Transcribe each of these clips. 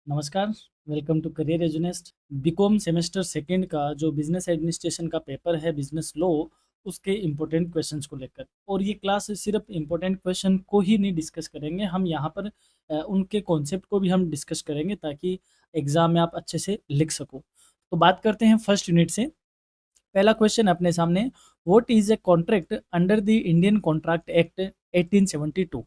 नमस्कार, welcome to career Edunest. B Com semester second का जो बिजनेस एडमिनिस्ट्रेशन का पेपर है, बिजनेस लॉ, उसके इम्पोर्टेंट क्वेश्चंस को लेकर। और ये क्लास सिर्फ इम्पोर्टेंट क्वेश्चन को ही नहीं डिस्कस करेंगे, हम यहाँ पर उनके कॉन्सेप्ट को भी हम डिस्कस करेंगे ताकि एग्जाम में आप अच्छे से लिख सको। तो बात करते हैं फर्स्ट यूनिट से। पहला क्वेश्चन अपने सामने, what is a contract under the Indian contract act 1872।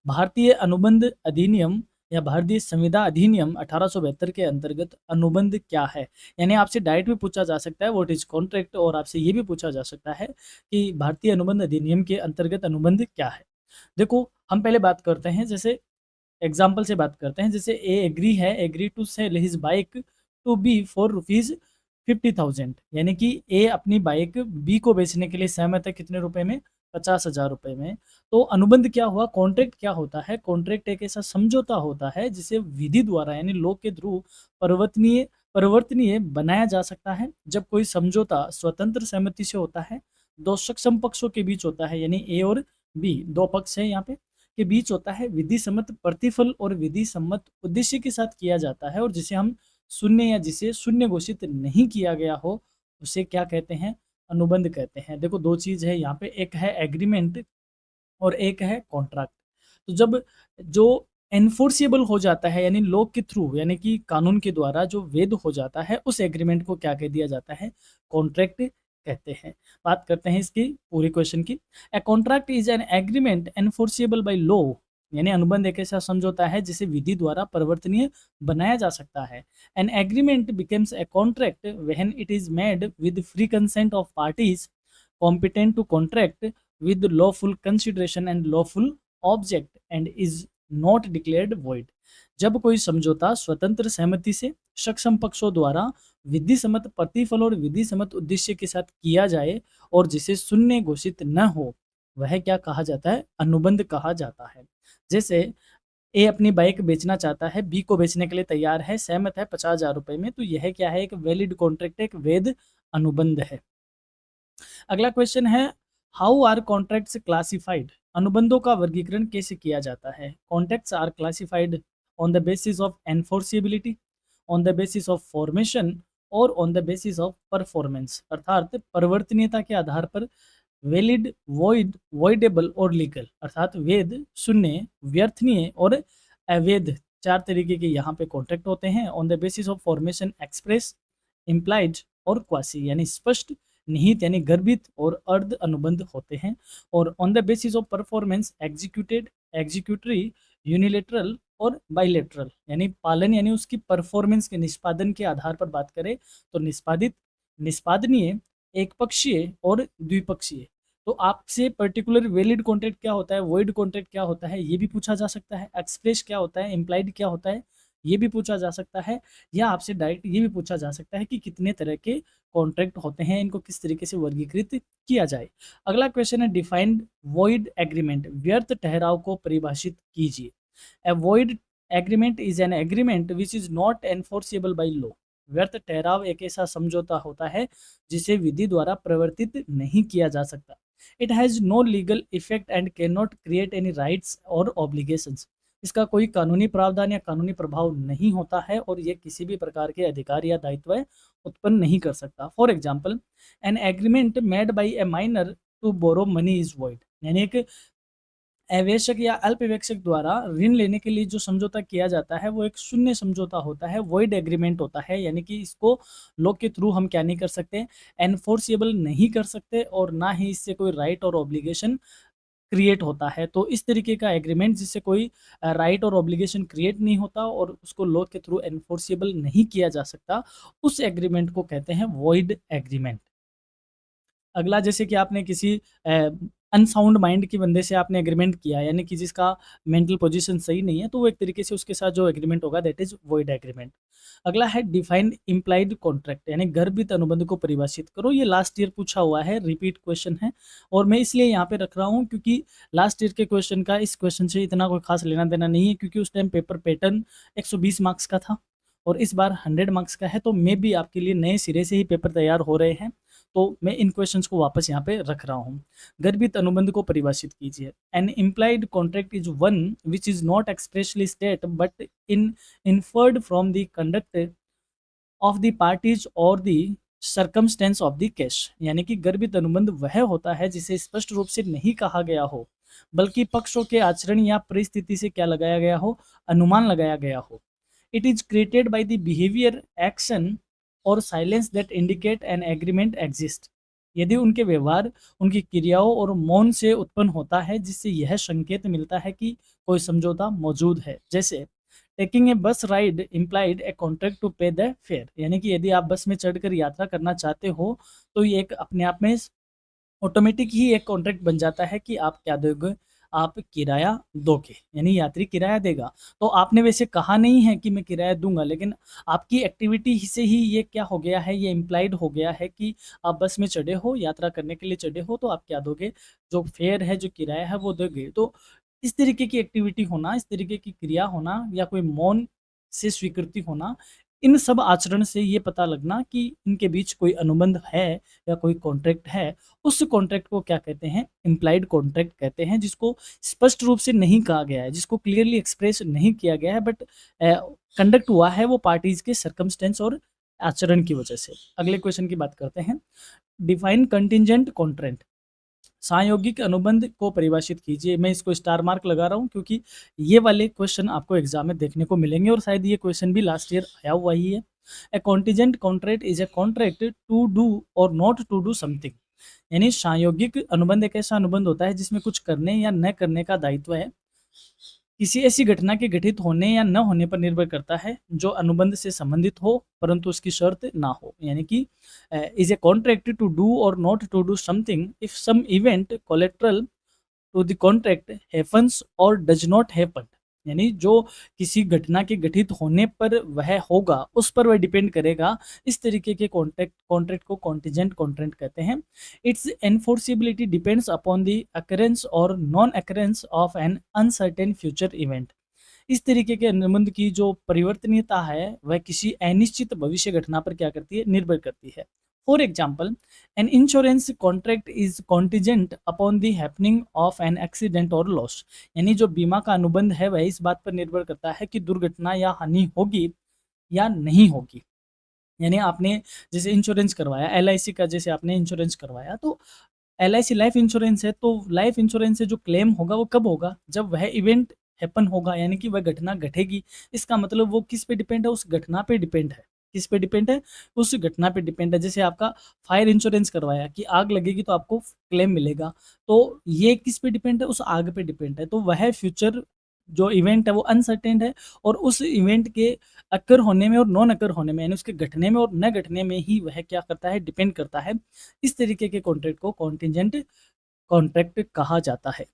भारतीय अनुबंध अधिनियम या भारतीय संविदा अधिनियम 1872 के अंतर्गत अनुबंध क्या है। यानी आपसे डायरेक्ट भी पूछा जा सकता है व्हाट इज कॉन्ट्रैक्ट, और आपसे ये भी पूछा जा सकता है कि भारतीय अनुबंध अधिनियम के अंतर्गत अनुबंध क्या है। देखो, हम पहले बात करते हैं, जैसे एग्जाम्पल से बात करते हैं। जैसे A agree to sell his bike to B for rupees 50,000, यानी कि ए अपनी बाइक बी को बेचने के लिए सहमत है। कितने रुपए में? 50,000 रुपए में। तो अनुबंध क्या हुआ? कॉन्ट्रैक्ट क्या होता है? कॉन्ट्रैक्ट एक ऐसा समझौता होता है जिसे विधि द्वारा यानी लॉ के थ्रू परिवर्तनीय परिवर्तनीय बनाया जा सकता है। जब कोई समझौता स्वतंत्र सहमति से होता है, दो सक्षम पक्षों के बीच होता है, यानी ए और बी दो पक्ष है यहाँ पे, के बीच होता है, विधि सम्मत प्रतिफल और विधि सम्मत उद्देश्य के साथ किया जाता है, और जिसे हम शून्य या जिसे शून्य घोषित नहीं किया गया हो उसे क्या कहते हैं? अनुबंध कहते हैं। देखो, दो चीज है यहाँ पे, एक है एग्रीमेंट और एक है कॉन्ट्रैक्ट। तो जब जो एनफोर्सिबल हो जाता है यानी लॉ के थ्रू यानी कि कानून के द्वारा जो वैध हो जाता है, उस एग्रीमेंट को क्या कह दिया जाता है? कॉन्ट्रैक्ट कहते हैं। बात करते हैं इसकी पूरी क्वेश्चन की। ए contract is an agreement enforceable by law, यानी अनुबंध एक ऐसा समझौता है जिसे विधि द्वारा परिवर्तनीय बनाया जा सकता है। An agreement becomes a contract when it is made with free consent of parties competent to contract with lawful consideration and lawful object and is not declared void। जब कोई समझौता स्वतंत्र सहमति से सक्षम पक्षों द्वारा विधि सम्मत प्रतिफल और विधि सम्मत उद्देश्य के साथ किया जाए और जिसे शून्य घोषित न हो, वह क्या कहा जाता है? अनुबंध कहा जाता है। जैसे ए अपनी बाइक बेचना चाहता है, बी को बेचने के लिए तैयार है, सहमत है 50,000 रुपए में, तो यह क्या है? एक वैलिड कॉन्ट्रैक्ट, एक वैध अनुबंध है। अगला क्वेश्चन है, हाउ आर कॉन्ट्रैक्ट्स क्लासिफाइड। अनुबंधों का वर्गीकरण कैसे किया जाता है? Contracts are classified on the basis of enforceability, on the basis of formation और on the basis of performance, अर्थात परिवर्तनीयता के आधार पर वैलिड, वॉइड, वॉइडेबल और लीगल, अर्थात वैध, शून्य, व्यर्थनीय और अवैध, चार तरीके के यहाँ पे कॉन्ट्रैक्ट होते हैं। On the basis of formation express, implied और क्वासी, यानी स्पष्ट, निहित यानी गर्भित और अर्ध अनुबंध होते हैं। और on the basis of performance executed, executory, unilateral और बाइलेटरल, यानी पालन यानी उसकी परफॉर्मेंस के निष्पादन के आधार पर बात करें तो निष्पादित, निष्पादनीय, एक पक्षीय और द्विपक्षीय। तो आपसे पर्टिकुलर वैलिड कॉन्ट्रैक्ट क्या होता है, वॉइड कॉन्ट्रैक्ट क्या होता है, ये भी पूछा जा सकता है। एक्सप्रेस क्या होता है, इम्प्लाइड क्या होता है, ये भी पूछा जा सकता है। या आपसे डायरेक्ट ये भी पूछा जा सकता है कि कितने तरह के कॉन्ट्रैक्ट होते हैं, इनको किस तरीके से वर्गीकृत किया जाए। अगला क्वेश्चन है, डिफाइंड वॉइड एग्रीमेंट, व्यर्थ ठहराव को परिभाषित कीजिए। ए void agreement is an agreement which is not enforceable by law. व्यर्थ ठहराव एक ऐसा समझौता होता है जिसे विधि द्वारा प्रवर्तित नहीं किया जा सकता। It has no legal effect and can not create any rights और ऑब्लिगेशंस। इसका कोई कानूनी प्रावधान या कानूनी प्रभाव नहीं होता है और ये किसी भी प्रकार के अधिकार या दायित्व उत्पन्न नहीं कर सकता। For example, an agreement made by a minor to borrow money is void, यानी एक अवेशक या अल्पवेक्षक द्वारा ऋण लेने के लिए जो समझौता किया जाता है वो एक शून्य समझौता होता है, वॉइड एग्रीमेंट होता है। यानी कि इसको लॉ के थ्रू हम क्या नहीं कर सकते? एनफोर्सिबल नहीं कर सकते, और ना ही इससे कोई राइट और ऑब्लिगेशन क्रिएट होता है। तो इस तरीके का एग्रीमेंट जिससे कोई राइट और ऑब्लिगेशन क्रिएट नहीं होता और उसको लॉ के थ्रू एनफोर्सिबल नहीं किया जा सकता, उस एग्रीमेंट को कहते हैं वॉइड एग्रीमेंट। अगला, जैसे कि आपने किसी अनसाउंड माइंड के बंदे से आपने एग्रीमेंट किया, यानी कि जिसका मेंटल पोजीशन सही नहीं है, तो वो एक तरीके से उसके साथ जो एग्रीमेंट होगा दैट इज वॉइड एग्रीमेंट। अगला है डिफाइंड इम्प्लाइड कॉन्ट्रैक्ट, यानी गर्भित अनुबंध को परिभाषित करो। ये लास्ट ईयर पूछा हुआ है, रिपीट क्वेश्चन है, और मैं इसलिए यहाँ पे रख रहा हूँ क्योंकि लास्ट ईयर के क्वेश्चन का इस क्वेश्चन से इतना कोई खास लेना देना नहीं है, क्योंकि उस टाइम पेपर पैटर्न 120 मार्क्स का था और इस बार 100 मार्क्स का है। तो मे भी आपके लिए नए सिरे से ही पेपर तैयार हो रहे हैं। तो मैं इन क्वेश्चंस को वापस यहाँ पे रख रहा हूँ। गर्भित अनुबंध को परिभाषित कीजिए। An implied contract is one which is not expressly state but in inferred from the conduct of the parties और the circumstances of the case. यानी कि गर्भित अनुबंध वह होता है जिसे स्पष्ट रूप से नहीं कहा गया हो, बल्कि पक्षों के आचरण या परिस्थिति से क्या लगाया गया हो, अनुमान लगाया गया हो। It is created by the behaviour, action और silence that indicate an agreement exist. यदि उनके व्यवहार, उनकी क्रियाओं और मौन से उत्पन्न होता है जिससे यह संकेत मिलता है कि कोई समझौता मौजूद है। जैसे taking a bus ride implied a contract to pay the fare. यानी कि यदि आप बस में चढ़कर यात्रा करना चाहते हो तो ये एक अपने आप में ऑटोमेटिक ही एक कॉन्ट्रैक्ट बन जाता है कि आप क्या दोगे, आप किराया दोगे, यानी यात्री किराया देगा। तो आपने वैसे कहा नहीं है कि मैं किराया दूंगा, लेकिन आपकी एक्टिविटी ही से ही ये क्या हो गया है, ये इम्प्लाइड हो गया है कि आप बस में चढ़े हो, यात्रा करने के लिए चढ़े हो, तो आप क्या दोगे, जो फेयर है, जो किराया है वो दोगे। तो इस तरीके की एक्टिविटी होना, इस तरीके की क्रिया होना या कोई मौन से स्वीकृति होना, इन सब आचरण से ये पता लगना कि इनके बीच कोई अनुबंध है या कोई कॉन्ट्रैक्ट है। उस कॉन्ट्रैक्ट को क्या कहते हैं, इम्प्लाइड कॉन्ट्रैक्ट कहते हैं, जिसको स्पष्ट रूप से नहीं कहा गया है, जिसको क्लियरली एक्सप्रेस नहीं किया गया है, बट कंडक्ट हुआ है वो पार्टीज के सर्कमस्टेंस और आचरण की वजह से। अगले क्वेश्चन की बात करते हैं। Define contingent contract. सांयोगिक अनुबंध को परिभाषित कीजिए। मैं इसको स्टार मार्क लगा रहा हूँ क्योंकि ये वाले क्वेश्चन आपको एग्जाम में देखने को मिलेंगे और शायद ये क्वेश्चन भी लास्ट ईयर आया हुआ ही है। A contingent contract is a contract to do और नॉट टू डू समथिंग। यानी सांयोगिक अनुबंध एक ऐसा अनुबंध होता है जिसमें कुछ करने या न करने का दायित्व है। किसी ऐसी घटना के घटित होने या न होने पर निर्भर करता है जो अनुबंध से संबंधित हो परंतु उसकी शर्त ना हो। यानी कि is a contract to do और not to do something if some event collateral to the contract happens और डज नॉट हैपन। यानी जो किसी घटना के घटित होने पर वह होगा उस पर वह डिपेंड करेगा। इस तरीके के कॉन्ट्रैक्ट को कॉन्टिजेंट कॉन्ट्रैक्ट कहते हैं। Its enforceability depends upon the occurrence और non occurrence of an uncertain future event. इस तरीके के अनुबंध की जो परिवर्तनीयता है वह किसी अनिश्चित भविष्य घटना पर क्या करती है, निर्भर करती है। For example, an insurance contract is contingent upon the happening of an accident और लॉस। यानी जो बीमा का अनुबंध है वह इस बात पर निर्भर करता है कि दुर्घटना या हानि होगी या नहीं होगी। यानी आपने जैसे इंश्योरेंस करवाया LIC का, जैसे आपने इंश्योरेंस करवाया तो LIC लाइफ इंश्योरेंस है, तो लाइफ इंश्योरेंस से जो क्लेम होगा वो कब होगा, जब वह इवेंट हैपन होगा, यानी कि वह घटना घटेगी। इसका मतलब वो किस पे डिपेंड है, उस घटना पे डिपेंड है। किस पे डिपेंड है, उस घटना पे डिपेंड है। जैसे आपका फायर इंश्योरेंस करवाया कि आग लगेगी तो आपको क्लेम मिलेगा, तो ये किस पे डिपेंड है, उस आग पे डिपेंड है। तो वह फ्यूचर जो इवेंट है वो अनसर्टेन है और उस इवेंट के अकर होने में और नॉन अकर होने में, यानी उसके घटने में और न घटने में ही वह क्या करता है, डिपेंड करता है। इस तरीके के कॉन्ट्रैक्ट को कॉन्टिजेंट कॉन्ट्रैक्ट कहा जाता है।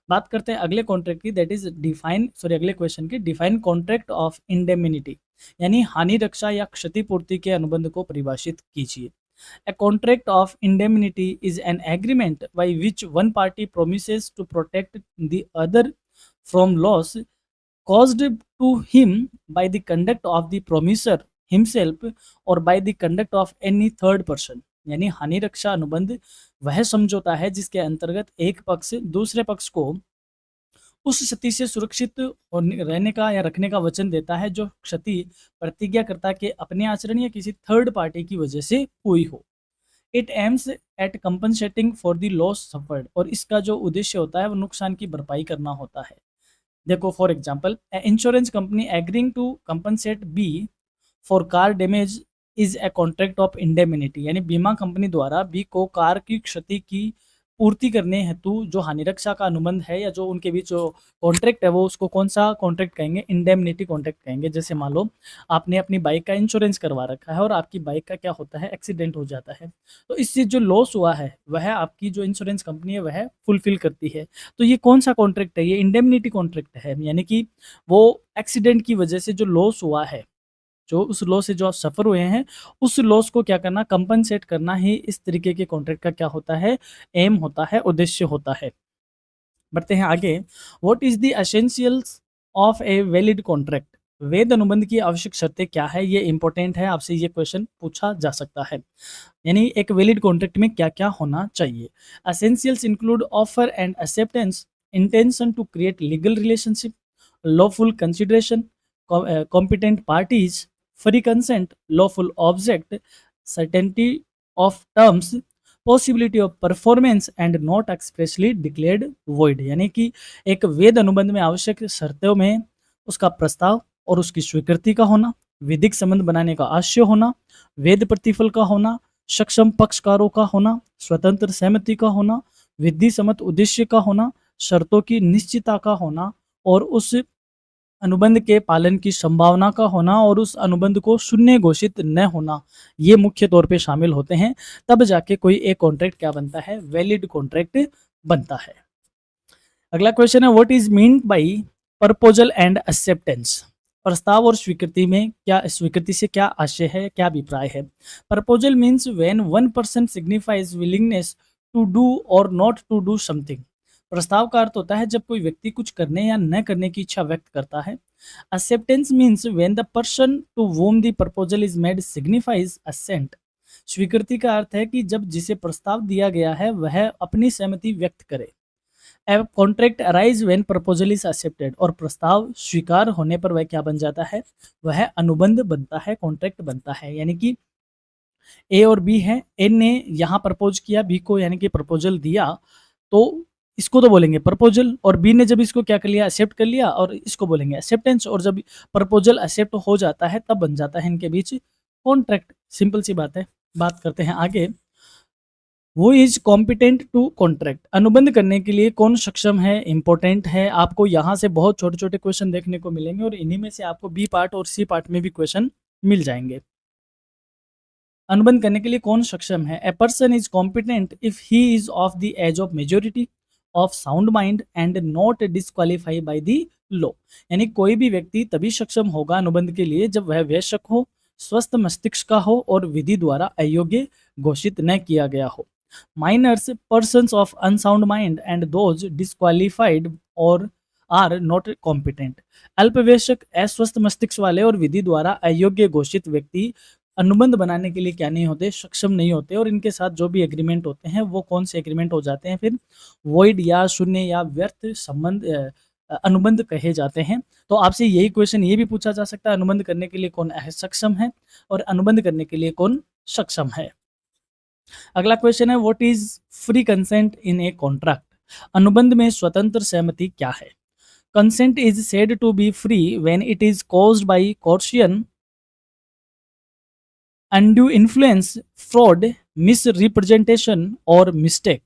बात करते हैं अगले कॉन्ट्रैक्ट की, दैट इज अगले क्वेश्चन की। Define contract of indemnity. यानी हानि रक्षा या क्षतिपूर्ति के अनुबंध को परिभाषित कीजिए। A contract of indemnity is an agreement by which one party promises to protect the other from loss caused to him by the conduct of the promisor himself or by the conduct of any third person। यानी हानि रक्षा अनुबंध वह समझौता है जिसके अंतर्गत एक पक्ष दूसरे पक्ष को उस क्षति से सुरक्षित रहने का या रखने का वचन देता है जो क्षति प्रतिज्ञाकर्ता के अपने आचरण या किसी थर्ड पार्टी की वजह से हुई हो। It aims at compensating for the loss suffered. और इसका जो उद्देश्य होता है वो नुकसान की भरपाई करना होता है। देखो for example, insurance company agreeing to compensate B for car damage is a contract of indemnity. यानी बीमा कंपनी द्वारा बी को कार की क्षति की पूर्ति करने हेतु जो हानि रक्षा का अनुबंध है या जो उनके बीच जो कॉन्ट्रैक्ट है वो उसको कौन सा कॉन्ट्रैक्ट कहेंगे, इंडेमिनिटी कॉन्ट्रैक्ट कहेंगे। जैसे मान लो आपने अपनी बाइक का इंश्योरेंस करवा रखा है और आपकी बाइक का क्या होता है, एक्सीडेंट हो जाता है, तो इससे जो लॉस हुआ है वह आपकी जो इंश्योरेंस कंपनी है वह फुलफिल करती है। तो ये कौन सा कॉन्ट्रैक्ट है, ये इंडेमिनिटी कॉन्ट्रैक्ट है। यानी कि वो एक्सीडेंट की वजह से जो लॉस हुआ है, जो उस लॉस से जो आप सफ़र हुए हैं, उस लॉस को क्या करना, कंपनसेट करना ही इस तरीके के कॉन्ट्रैक्ट का क्या होता है, एम होता है, उद्देश्य होता है। बढ़ते हैं आगे। What is the essentials of a valid contract. वैध अनुबंध की आवश्यक शर्तें क्या है, ये इंपॉर्टेंट है, आपसे ये क्वेश्चन पूछा जा सकता है। यानी एक वैलिड कॉन्ट्रैक्ट में क्या क्या होना चाहिए। Essentials include offer and acceptance, intention to create legal relationship, lawful consideration, competent parties, free consent, lawful object, certainty of terms, possibility of performance and not expressly declared void। यानी कि एक वैध अनुबंध में आवश्यक शर्तों में उसका प्रस्ताव और उसकी स्वीकृति का होना, विधिक संबंध बनाने का आशय होना, वैध प्रतिफल का होना, सक्षम पक्षकारों का होना, स्वतंत्र सहमति का होना, विधि सम्मत उद्देश्य का होना, शर्तों की निश्चितता का होना और उस अनुबंध के पालन की संभावना का होना और उस अनुबंध को शून्य घोषित न होना, ये मुख्य तौर पे शामिल होते हैं। तब जाके कोई एक कॉन्ट्रैक्ट क्या बनता है, वैलिड कॉन्ट्रैक्ट बनता है। अगला क्वेश्चन है, what is mean by proposal and acceptance. प्रस्ताव और स्वीकृति में क्या, स्वीकृति से क्या आशय है, क्या अभिप्राय है। Proposal means when one person signifies willingness to do और नॉट टू डू समथिंग। प्रस्ताव का अर्थ होता है जब कोई व्यक्ति कुछ करने या न करने की इच्छा व्यक्त करता है। Acceptance means when the person to whom the proposal is made signifies assent. स्वीकृति का अर्थ है कि जब जिसे प्रस्ताव दिया गया है वह अपनी सहमति व्यक्त करे। A contract arise when proposal is accepted, और प्रस्ताव स्वीकार होने पर वह क्या बन जाता है, वह अनुबंध बनता है, कॉन्ट्रैक्ट बनता है। यानी कि ए और बी है, ए ने यहाँ प्रपोज किया बी को, यानी कि प्रपोजल दिया, तो इसको तो बोलेंगे प्रपोजल, और बी ने जब इसको क्या कर लिया, एक्सेप्ट कर लिया, और इसको बोलेंगे एक्सेप्टेंस। और जब प्रपोजल एक्सेप्ट हो जाता है तब बन जाता है इनके बीच कॉन्ट्रैक्ट। सिंपल सी बात है। बात करते हैं आगे, वो इज कॉम्पिटेंट टू कॉन्ट्रैक्ट। अनुबंध करने के लिए कौन सक्षम है, इंपॉर्टेंट है। आपको यहाँ से बहुत छोटे छोटे क्वेश्चन देखने को मिलेंगे और इन्हीं में से आपको बी पार्ट और सी पार्ट में भी क्वेश्चन मिल जाएंगे। अनुबंध करने के लिए कौन सक्षम है। A person is competent if he is of the age of majority, of sound mind and not disqualified by the law. यानी कोई भी व्यक्ति तभी सक्षम होगा अनुबंध के लिए जब वह वयस्क हो, स्वस्थ मस्तिष्क का हो और विधि द्वारा अयोग्य घोषित न किया गया हो। Minors, persons of unsound mind and those disqualified और आर नॉट कॉम्पिटेंट। अल्पवयस्क, अस्वस्थ मस्तिष्क वाले और विधि द्वारा अयोग्य घोषित व्यक्ति अनुबंध बनाने के लिए क्या नहीं होते, सक्षम नहीं होते। और इनके साथ जो भी एग्रीमेंट होते हैं वो कौन से एग्रीमेंट हो जाते हैं, फिर वॉइड या शून्य या व्यर्थ संबंध अनुबंध कहे जाते हैं। तो आपसे यही क्वेश्चन ये भी पूछा जा सकता है, अनुबंध करने के लिए कौन सक्षम है और अनुबंध करने के लिए कौन सक्षम है। अगला क्वेश्चन है, what is free consent in a contract. अनुबंध में स्वतंत्र सहमति क्या है। Consent is said to be free when it is caused by coercion, undue influence, fraud, misrepresentation और मिस्टेक।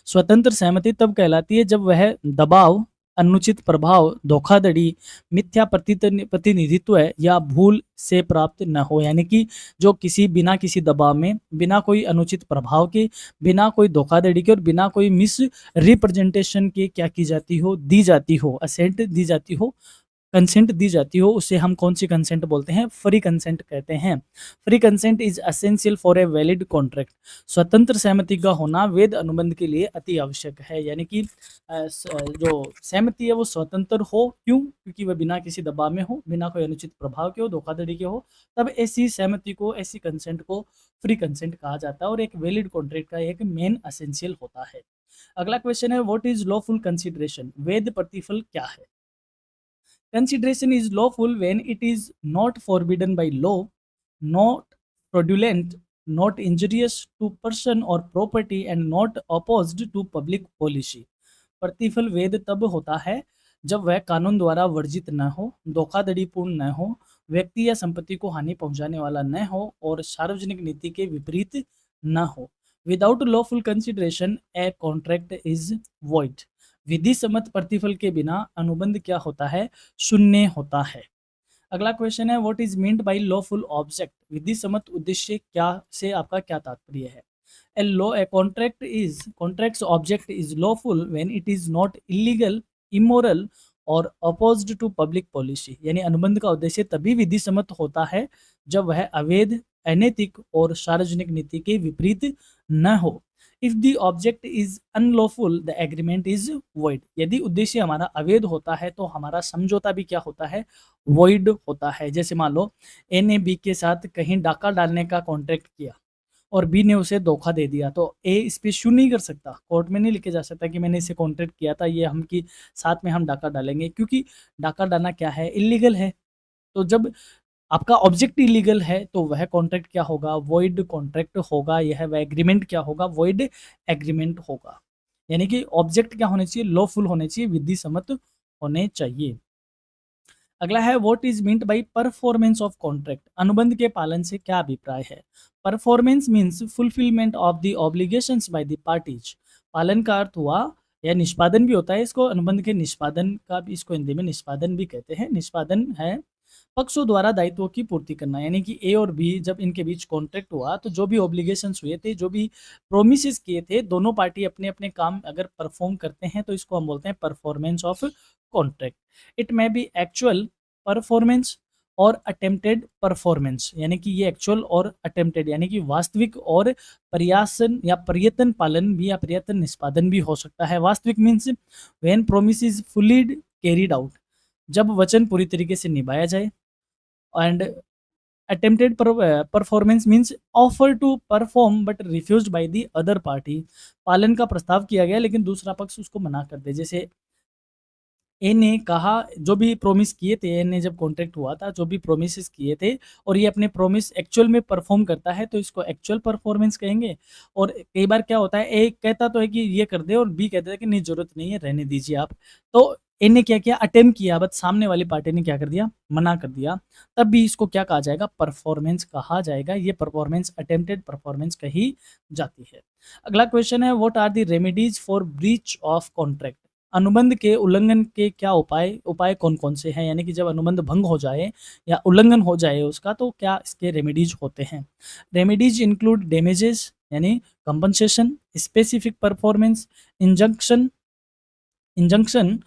स्वतंत्र सहमति तब कहलाती है जब वह दबाव, अनुचित प्रभाव, धोखाधड़ी, मिथ्या प्रतिनिधित्व या भूल से प्राप्त न हो। यानी कि जो किसी बिना किसी दबाव में, बिना कोई अनुचित प्रभाव के, बिना कोई धोखाधड़ी के और बिना कोई मिस रिप्रेजेंटेशन के क्या की जाती हो, दी जाती हो, असेंट दी जाती हो, कंसेंट दी जाती हो, उसे हम कौन सी कंसेंट बोलते हैं, फ्री कंसेंट कहते हैं। Free consent is essential for a valid contract. स्वतंत्र सहमति का होना वैध अनुबंध के लिए अति आवश्यक है। यानी कि जो सहमति है वो स्वतंत्र हो, क्यों, क्योंकि वह बिना किसी दबाव में हो, बिना कोई अनुचित प्रभाव के हो, धोखाधड़ी के हो, तब ऐसी सहमति को, ऐसी कंसेंट को फ्री कंसेंट कहा जाता है और एक वैलिड कॉन्ट्रैक्ट का एक मेन एसेंशियल होता है। अगला क्वेश्चन है, व्हाट इज लॉफुल कंसिडरेशन। वैध प्रतिफल क्या है। Consideration is lawful when it is not forbidden by law, not fraudulent, not injurious to person or property, and not opposed to public policy. प्रतिफल वैध तब होता है जब वह कानून द्वारा वर्जित न हो, धोखाधड़ीपूर्ण न हो, व्यक्ति या संपत्ति को हानि पहुंचाने वाला न हो और सार्वजनिक नीति के विपरीत न हो। Without lawful consideration a contract is void. विधि सम्मत प्रतिफल के बिना अनुबंध क्या होता है, शून्य होता है। अगला क्वेश्चन है, what is meant by lawful object. विधि सम्मत उद्देश्य क्या से आपका क्या तात्पर्य है। A contract's object is lawful when it is not illegal, immoral और अपोज्ड टू पब्लिक पॉलिसी। यानी अनुबंध का उद्देश्य तभी विधि सम्मत होता है जब वह अवैध, अनैतिक और सार्वजनिक नीति के विपरीत न हो। If the object is unlawful the agreement is void. यदि उद्देश्य हमारा अवैध होता है तो हमारा समझौता भी क्या होता है, वॉइड होता है। जैसे मान लो ए ने बी के साथ कहीं डाका डालने का कॉन्ट्रैक्ट किया और बी ने उसे धोखा दे दिया, तो ए इस पे सू नहीं कर सकता, कोर्ट में नहीं लेके जा सकता कि मैंने इसे कॉन्ट्रैक्ट किया था, ये हम की साथ में हम डाका डालेंगे, क्योंकि डाका डालना क्या है, इलीगल है। तो जब आपका ऑब्जेक्ट इलीगल है तो वह कॉन्ट्रैक्ट क्या होगा, वॉइड कॉन्ट्रैक्ट होगा। यह वह एग्रीमेंट क्या होगा, वॉइड एग्रीमेंट होगा। यानी कि ऑब्जेक्ट क्या होने चाहिए, लॉफुल होने चाहिए, विधि सम्मत होने चाहिए। अगला है what is meant by performance of contract. अनुबंध के पालन से क्या अभिप्राय है। Performance means fulfilment of the obligations by the parties. पालन का अर्थ हुआ या निष्पादन भी होता है इसको, अनुबंध के निष्पादन का भी इसको हिंदी में निष्पादन भी कहते हैं। निष्पादन है पक्षों द्वारा दायित्वों की पूर्ति करना। यानी कि ए और बी जब इनके बीच कॉन्ट्रैक्ट हुआ तो जो भी ऑब्लिगेशंस हुए थे, जो भी प्रोमिसेस किए थे, दोनों पार्टी अपने अपने काम अगर परफॉर्म करते हैं तो इसको हम बोलते हैं performance of contract. It may B actual performance और अटेम्प्टेड परफॉर्मेंस। यानी कि ये एक्चुअल और अटेम्प्टेड यानी कि वास्तविक और प्रयासन या प्रयत्न पालन भी या प्रयत्न निष्पादन भी हो सकता है। वास्तविक means when promise is fully carried out, जब वचन पूरी तरीके से निभाया जाए। And attempted performance means offer to perform but refused by the other party. पालन का प्रस्ताव किया गया लेकिन दूसरा पक्ष उसको मना कर दे। जैसे ए ने कहा, जो भी प्रोमिस किए थे, ए ने जब कॉन्ट्रैक्ट हुआ था, जो भी प्रोमिसेस किए थे और ये अपने प्रोमिस एक्चुअल में परफॉर्म करता है तो इसको एक्चुअल परफॉर्मेंस कहेंगे। और कई बार क्या होता है, ए कहता तो है कि ये कर दे और बी कहता है कि नहीं जरूरत नहीं है, रहने दीजिए आप। तो ए ने क्या किया, अटेम्प्ट किया, बट सामने वाली पार्टी ने क्या कर दिया, मना कर दिया। तब भी इसको क्या कहा जाएगा, परफॉर्मेंस कहा जाएगा। ये परफॉर्मेंस अटेम्प्टेड परफॉर्मेंस कही जाती है। अगला क्वेश्चन है what are the remedies for breach of contract. अनुबंध के उल्लंघन के क्या उपाय उपाय कौन-कौन से हैं? यानी कि जब अनुबंध भंग हो जाए या उल्लंघन हो जाए उसका, तो क्या इसके रेमेडीज होते हैं? रेमेडीज इंक्लूड डैमेजेस यानी compensation, specific performance, injunction injunction,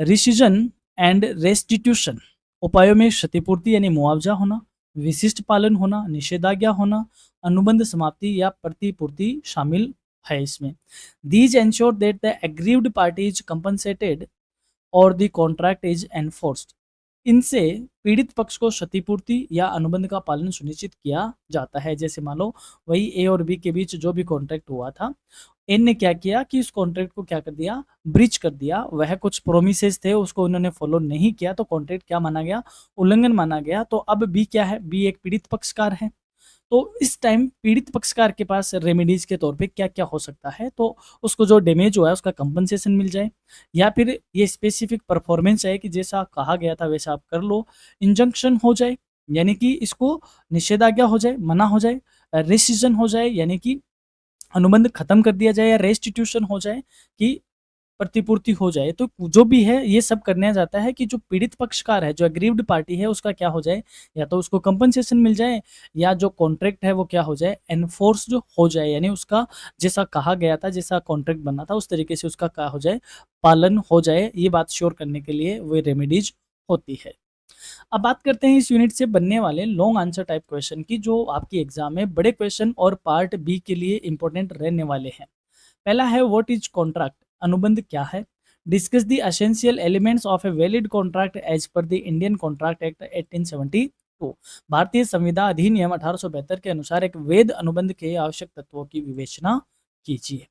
rescission and restitution. उपायों में क्षतिपूर्ति यानी मुआवजा होना, विशिष्ट पालन होना, निषेधाज्ञा होना, अनुबंध समाप्ति या प्रतिपूर्ति शामिल है इसमें। These ensure that the aggrieved party is compensated और द कॉन्ट्रैक्ट इज एनफोर्स्ड। इनसे पीड़ित पक्ष को क्षतिपूर्ति या अनुबंध का पालन सुनिश्चित किया जाता है। जैसे मान लो वही ए और बी के बीच जो भी कॉन्ट्रैक्ट हुआ था, एन ने क्या किया कि उस कॉन्ट्रैक्ट को क्या कर दिया, ब्रीच कर दिया। वह कुछ प्रोमिसेस थे उसको उन्होंने फॉलो नहीं किया तो कॉन्ट्रैक्ट क्या माना गया, उल्लंघन माना गया। तो अब बी क्या है, बी एक पीड़ित पक्षकार है। तो इस टाइम पीड़ित पक्षकार के पास रेमेडीज के तौर पे क्या-क्या हो सकता है, तो उसको जो डैमेज हुआ है उसका कंपनसेशन मिल जाए, या फिर ये स्पेसिफिक परफॉर्मेंस है कि जैसा कहा गया था वैसा आप कर लो। इंजंक्शन हो जाए यानी कि इसको निषेधाज्ञा हो जाए, मना हो जाए। रेसिजन हो जाए यानी कि अनुबंध खत्म कर दिया जाए, या रेस्टिट्यूशन हो जाए कि प्रतिपूर्ति हो जाए। तो जो भी है ये सब करने जाता है कि जो पीड़ित पक्षकार है, जो एग्रीव्ड पार्टी है, उसका क्या हो जाए, या तो उसको कंपनसेशन मिल जाए या जो कॉन्ट्रैक्ट है वो क्या हो जाए, एनफोर्स्ड हो जाए। यानी उसका जैसा कहा गया था, जैसा कॉन्ट्रैक्ट बना था उस तरीके से उसका क्या हो जाए, पालन हो जाए। ये बात श्योर करने के लिए वो रेमेडीज होती है। अब बात करते हैं इस यूनिट से बनने वाले लॉन्ग आंसर टाइप क्वेश्चन की, जो आपकी एग्जाम में बड़े क्वेश्चन और पार्ट बी के लिए इंपॉर्टेंट रहने वाले हैं। पहला है व्हाट इज कॉन्ट्रैक्ट, अनुबंध क्या है। Discuss the essential elements of a valid contract as per the Indian contract act 1872। भारतीय संविदा अधिनियम 1872 के अनुसार एक वैध अनुबंध के आवश्यक तत्वों की विवेचना कीजिए।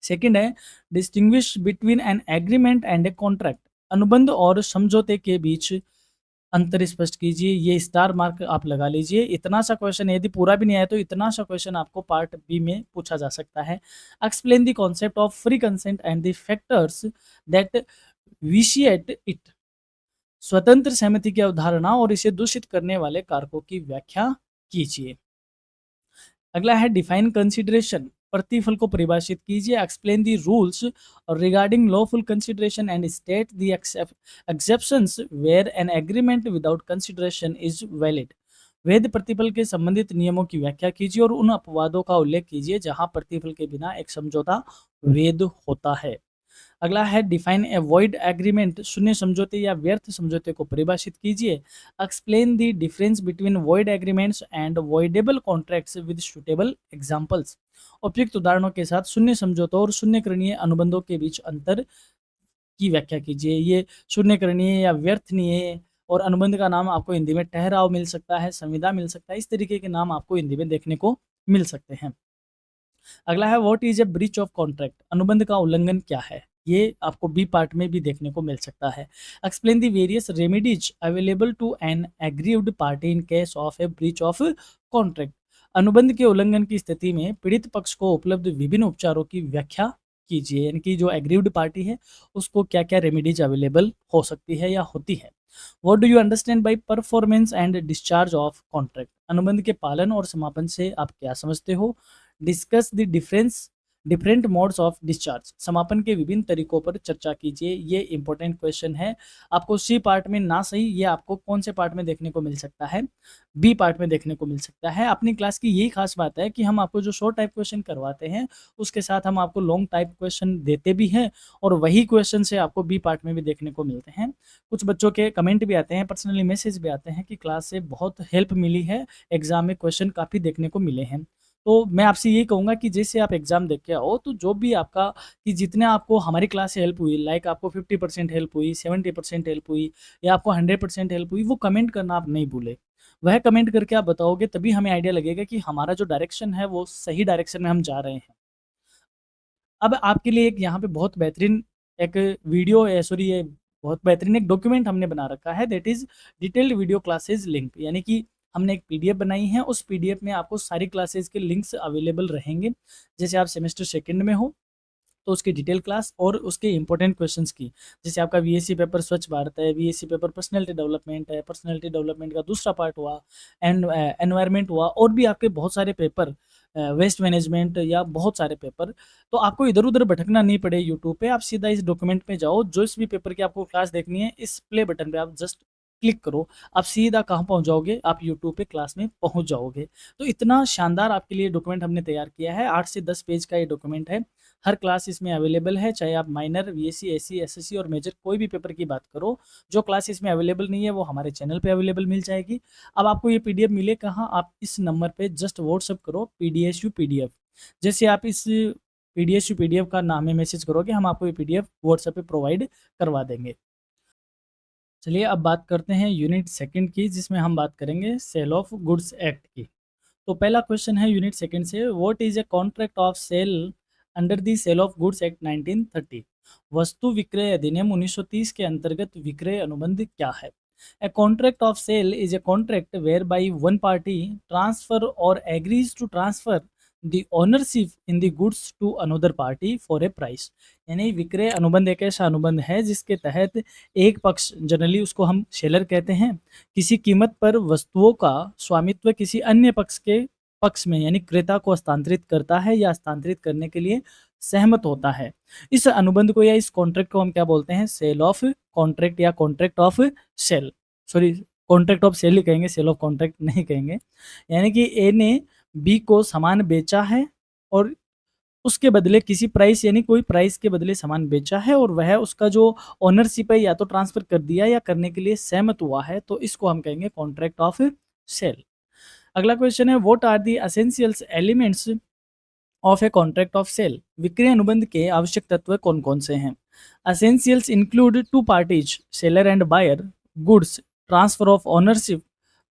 सेकंड है distinguish between an agreement and A contract, अनुबंध और समझौते के बीच अंतर स्पष्ट कीजिए। ये स्टार मार्क आप लगा लीजिए। इतना सा क्वेश्चन, यदि पूरा भी नहीं आया तो इतना सा क्वेश्चन आपको पार्ट बी में पूछा जा सकता है। Explain the concept of free consent and the factors that vitiate it, स्वतंत्र सहमति की अवधारणा और इसे दूषित करने वाले कारकों की व्याख्या कीजिए। अगला है डिफाइन कंसिडरेशन, प्रतिफल को परिभाषित कीजिए। Explain the rules regarding lawful consideration and state the exceptions where an agreement without consideration is valid. वैध प्रतिफल के संबंधित नियमों की व्याख्या कीजिए और उन अपवादों का उल्लेख कीजिए जहां प्रतिफल के बिना एक समझौता वैध होता है। अगला है डिफाइन ए वॉइड एग्रीमेंट, शून्य समझौते या व्यर्थ समझौते को परिभाषित कीजिए। Explain the difference between void agreements and voidable contracts with suitable examples. उपयुक्त उदाहरणों के साथ शून्य समझौतों और शून्यकरणीय अनुबंधों के बीच अंतर की व्याख्या कीजिए। ये शून्यकरणीय या व्यर्थनीय और अनुबंध का नाम आपको हिंदी में ठहराव मिल सकता है, संविदा मिल सकता है, इस तरीके के नाम आपको हिंदी में देखने को मिल सकते हैं। अगला है what is A breach of contract, अनुबंध का उल्लंघन क्या है। ये आपको बी पार्ट में भी देखने को मिल सकता है। Explain the various remedies available to an aggrieved party in case of a breach of contract, अनुबंध के उल्लंघन की स्थिति में पीड़ित पक्ष को उपलब्ध विभिन्न उपचारों की व्याख्या कीजिए, यानी कि जो एग्रीव्ड पार्टी है उसको क्या क्या रेमेडीज अवेलेबल हो सकती है या होती है। What do you understand bye performance and discharge of contract, अनुबंध के पालन और समापन से आप क्या समझते हो। Discuss the different modes of discharge, समापन के विभिन्न तरीकों पर चर्चा कीजिए। ये इंपॉर्टेंट क्वेश्चन है, आपको सी पार्ट में ना सही, ये आपको कौन से पार्ट में देखने को मिल सकता है, बी पार्ट में देखने को मिल सकता है। अपनी क्लास की यही खास बात है कि हम आपको जो शॉर्ट टाइप क्वेश्चन करवाते हैं उसके साथ हम आपको लॉन्ग टाइप क्वेश्चन देते भी हैं, और वही क्वेश्चन से आपको बी पार्ट में भी देखने को मिलते हैं। कुछ बच्चों के कमेंट भी आते हैं, पर्सनली मैसेज भी आते हैं कि क्लास से बहुत हेल्प मिली है, एग्जाम में क्वेश्चन काफ़ी देखने को मिले हैं। तो मैं आपसे यही कहूँगा कि जैसे आप एग्ज़ाम देख के आओ, तो जो भी आपका कि जितने आपको हमारी क्लास से हेल्प हुई, लाइक आपको 50% हेल्प हुई, 70% हेल्प हुई या आपको 100% हेल्प हुई, वो कमेंट करना आप नहीं भूलें। वह कमेंट करके आप बताओगे, तभी हमें आइडिया लगेगा कि हमारा जो डायरेक्शन है वो सही डायरेक्शन में हम जा रहे हैं। अब आपके लिए एक यहाँ पे बहुत बेहतरीन एक वीडियो है, सॉरी, ये बहुत बेहतरीन एक डॉक्यूमेंट हमने बना रखा है, that is detailed video classes link, यानी कि हमने एक पीडीएफ बनाई है, उस पीडीएफ में आपको सारी क्लासेस के लिंक्स अवेलेबल रहेंगे। जैसे आप सेमेस्टर सेकंड में हो तो उसकी डिटेल क्लास और उसके इंपॉर्टेंट क्वेश्चंस की, जैसे आपका वीएससी पेपर स्वच्छ भारत है, वीएससी पेपर पर्सनैलिटी डेवलपमेंट है, पर्सनैलिटी डेवलपमेंट का दूसरा पार्ट हुआ, एंड एनवायरनमेंट हुआ, और भी आपके बहुत सारे पेपर, वेस्ट मैनेजमेंट या बहुत सारे पेपर। तो आपको इधर उधर भटकना नहीं पड़े यूट्यूब पे, आप सीधा इस डॉक्यूमेंट पे जाओ, जो इस भी पेपर की आपको क्लास देखनी है, इस प्ले बटन पे आप जस्ट क्लिक करो, आप सीधा कहाँ पहुँच जाओगे, आप यूट्यूब पे क्लास में पहुँच जाओगे। तो इतना शानदार आपके लिए डॉक्यूमेंट हमने तैयार किया है, 8 से 10 पेज का ये डॉक्यूमेंट है। हर क्लास इसमें अवेलेबल है, चाहे आप माइनर, वीएससी, एससी, एसएससी और मेजर कोई भी पेपर की बात करो। जो क्लास इसमें अवेलेबल नहीं है वो हमारे चैनल पे अवेलेबल मिल जाएगी। अब आपको ये पीडीएफ मिले कहाँ, आप इस नंबर पे जस्ट व्हाट्सअप करो पीडीएसयू पीडीएफ। जैसे आप इस पीडीएसयू पीडीएफ का नाम में मैसेज करोगे, हम आपको ये पीडीएफ व्हाट्सएप पे प्रोवाइड करवा देंगे। चलिए अब बात करते हैं यूनिट सेकंड की, जिसमें हम बात करेंगे सेल ऑफ गुड्स एक्ट की। तो पहला क्वेश्चन है यूनिट सेकंड से, what is a contract of sale under the sale of goods act 1930, वस्तु विक्रय अधिनियम 1930 के अंतर्गत विक्रय अनुबंध क्या है। A contract of sale is a contract whereby one party transfer और agrees to transfer the ownership in the goods to another party for a price. यानी विक्रय अनुबंध एक ऐसा अनुबंध है जिसके तहत एक पक्ष, जनरली उसको हम सेलर कहते हैं, किसी कीमत पर वस्तुओं का स्वामित्व किसी अन्य पक्ष के पक्ष में, यानी क्रेता को हस्तांतरित करता है या हस्तांतरित करने के लिए सहमत होता है। इस अनुबंध को या इस कॉन्ट्रैक्ट को हम क्या बोलते हैं, सेल ऑफ कॉन्ट्रैक्ट या contract of sale, sorry, contract of sale ही कहेंगे, सेल ऑफ कॉन्ट्रैक्ट नहीं कहेंगे। यानी कि ए ने बी को सामान बेचा है और उसके बदले किसी प्राइस, यानी कोई प्राइस के बदले सामान बेचा है, और वह उसका जो ओनरशिप है या तो ट्रांसफर कर दिया या करने के लिए सहमत हुआ है, तो इसको हम कहेंगे कॉन्ट्रैक्ट ऑफ सेल। अगला क्वेश्चन है, what are the essentials elements of a contract of sale, विक्रय अनुबंध के आवश्यक तत्व कौन कौन से हैं। Essentials include two parties, seller and buyer, goods, transfer of ownership,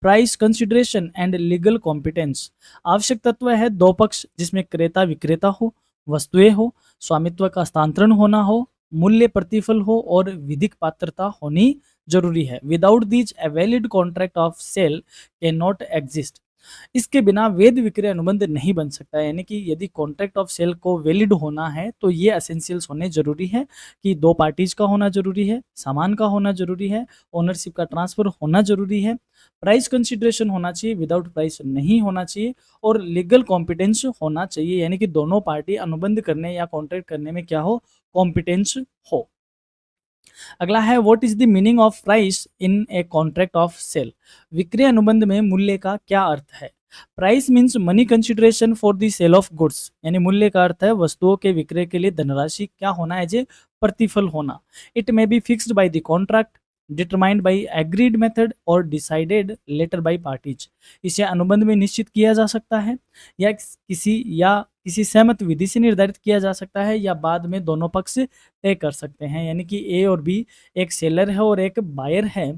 price consideration and legal competence. आवश्यक तत्व है दो पक्ष जिसमें क्रेता विक्रेता हो, वस्तुएं हो, स्वामित्व का हस्तांतरण होना हो, मूल्य प्रतिफल हो और विधिक पात्रता होनी जरूरी है। Without these a valid contract of sale can not exist. इसके बिना वैध विक्रय अनुबंध नहीं बन सकता है, यानी कि यदि कॉन्ट्रैक्ट ऑफ सेल को वैलिड होना है तो ये एसेंशियल्स होने जरूरी है कि दो पार्टीज का होना जरूरी है, सामान का होना जरूरी है, ओनरशिप का ट्रांसफर होना जरूरी है, प्राइस कंसिडरेशन होना चाहिए, विदाउट प्राइस नहीं होना चाहिए, और लीगल कॉम्पिटेंस होना चाहिए, यानी कि दोनों पार्टी अनुबंध करने या कॉन्ट्रैक्ट करने में क्या हो, कॉम्पिटेंस हो। अगला है, what is the meaning of price in a contract of sale, विक्रय अनुबंध में मूल्य का क्या अर्थ है। Price means money consideration for the sale of goods, यानी मूल्य का अर्थ है वस्तुओं के विक्रय के लिए धनराशि क्या होना, एज ए प्रतिफल होना। It may be fixed by the contract, determined by agreed method और डिसाइडेड लेटर बाय पार्टीज। इसे अनुबंध में निश्चित किया जा सकता है या किसी सहमत विधि से निर्धारित किया जा सकता है, या बाद में दोनों पक्ष तय कर सकते हैं। यानी कि ए और बी, एक सेलर है और एक बायर है,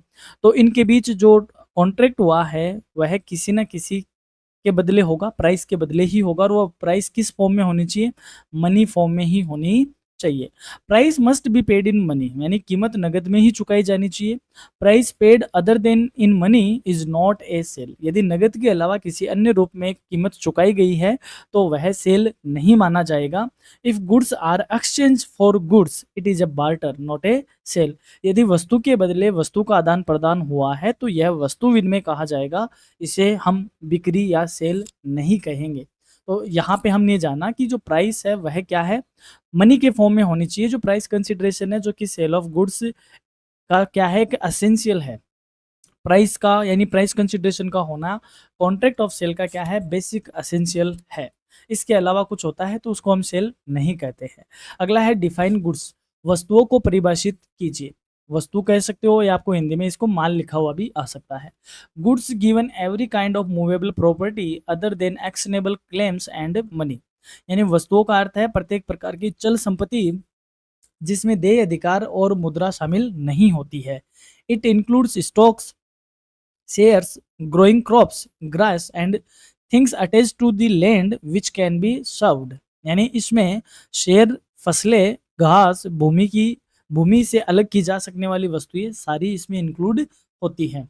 तो इनके बीच जो कॉन्ट्रैक्ट हुआ है वह किसी न किसी के बदले होगा, प्राइस के बदले ही होगा, और वो प्राइस किस फॉर्म में होनी चाहिए, मनी फॉर्म में ही होनी चाहिए। Price must be paid in money, यानी कीमत नगद में ही चुकाई जानी चाहिए। Price paid other than in money is not a sale, यदि नगद के अलावा किसी अन्य रूप में कीमत चुकाई गई है तो वह सेल नहीं माना जाएगा। If goods are exchange for goods it is a barter not a sale, यदि वस्तु के बदले वस्तु का आदान प्रदान हुआ है तो यह वस्तु विनिमय कहा जाएगा, इसे हम बिक्री या सेल नहीं कहेंगे। तो यहाँ पे हमने जाना कि जो प्राइस है वह क्या है, मनी के फॉर्म में होनी चाहिए। जो प्राइस कंसिडरेशन है जो कि सेल ऑफ गुड्स का क्या है, एक असेंशियल है। प्राइस का यानी प्राइस कंसिडरेशन का होना कॉन्ट्रैक्ट ऑफ सेल का क्या है, बेसिक असेंशियल है। इसके अलावा कुछ होता है तो उसको हम सेल नहीं कहते हैं। अगला है डिफाइन गुड्स, वस्तुओं को परिभाषित कीजिए। वस्तु कह सकते हो या आपको हिंदी में इसको माल लिखा हुआ भी आ सकता है। Goods given every kind of movable property other than actionable claims and money, यानी वस्तुओं का अर्थ है प्रत्येक प्रकार की चल संपत्ति जिसमें देय अधिकार और मुद्रा शामिल नहीं होती है। It includes stocks, shares, growing crops, grass and things attach to the land which can be served, यानी इसमें शेयर, फसलें, घास, भूमि से अलग की जा सकने वाली वस्तुएं सारी इसमें इंक्लूड होती हैं।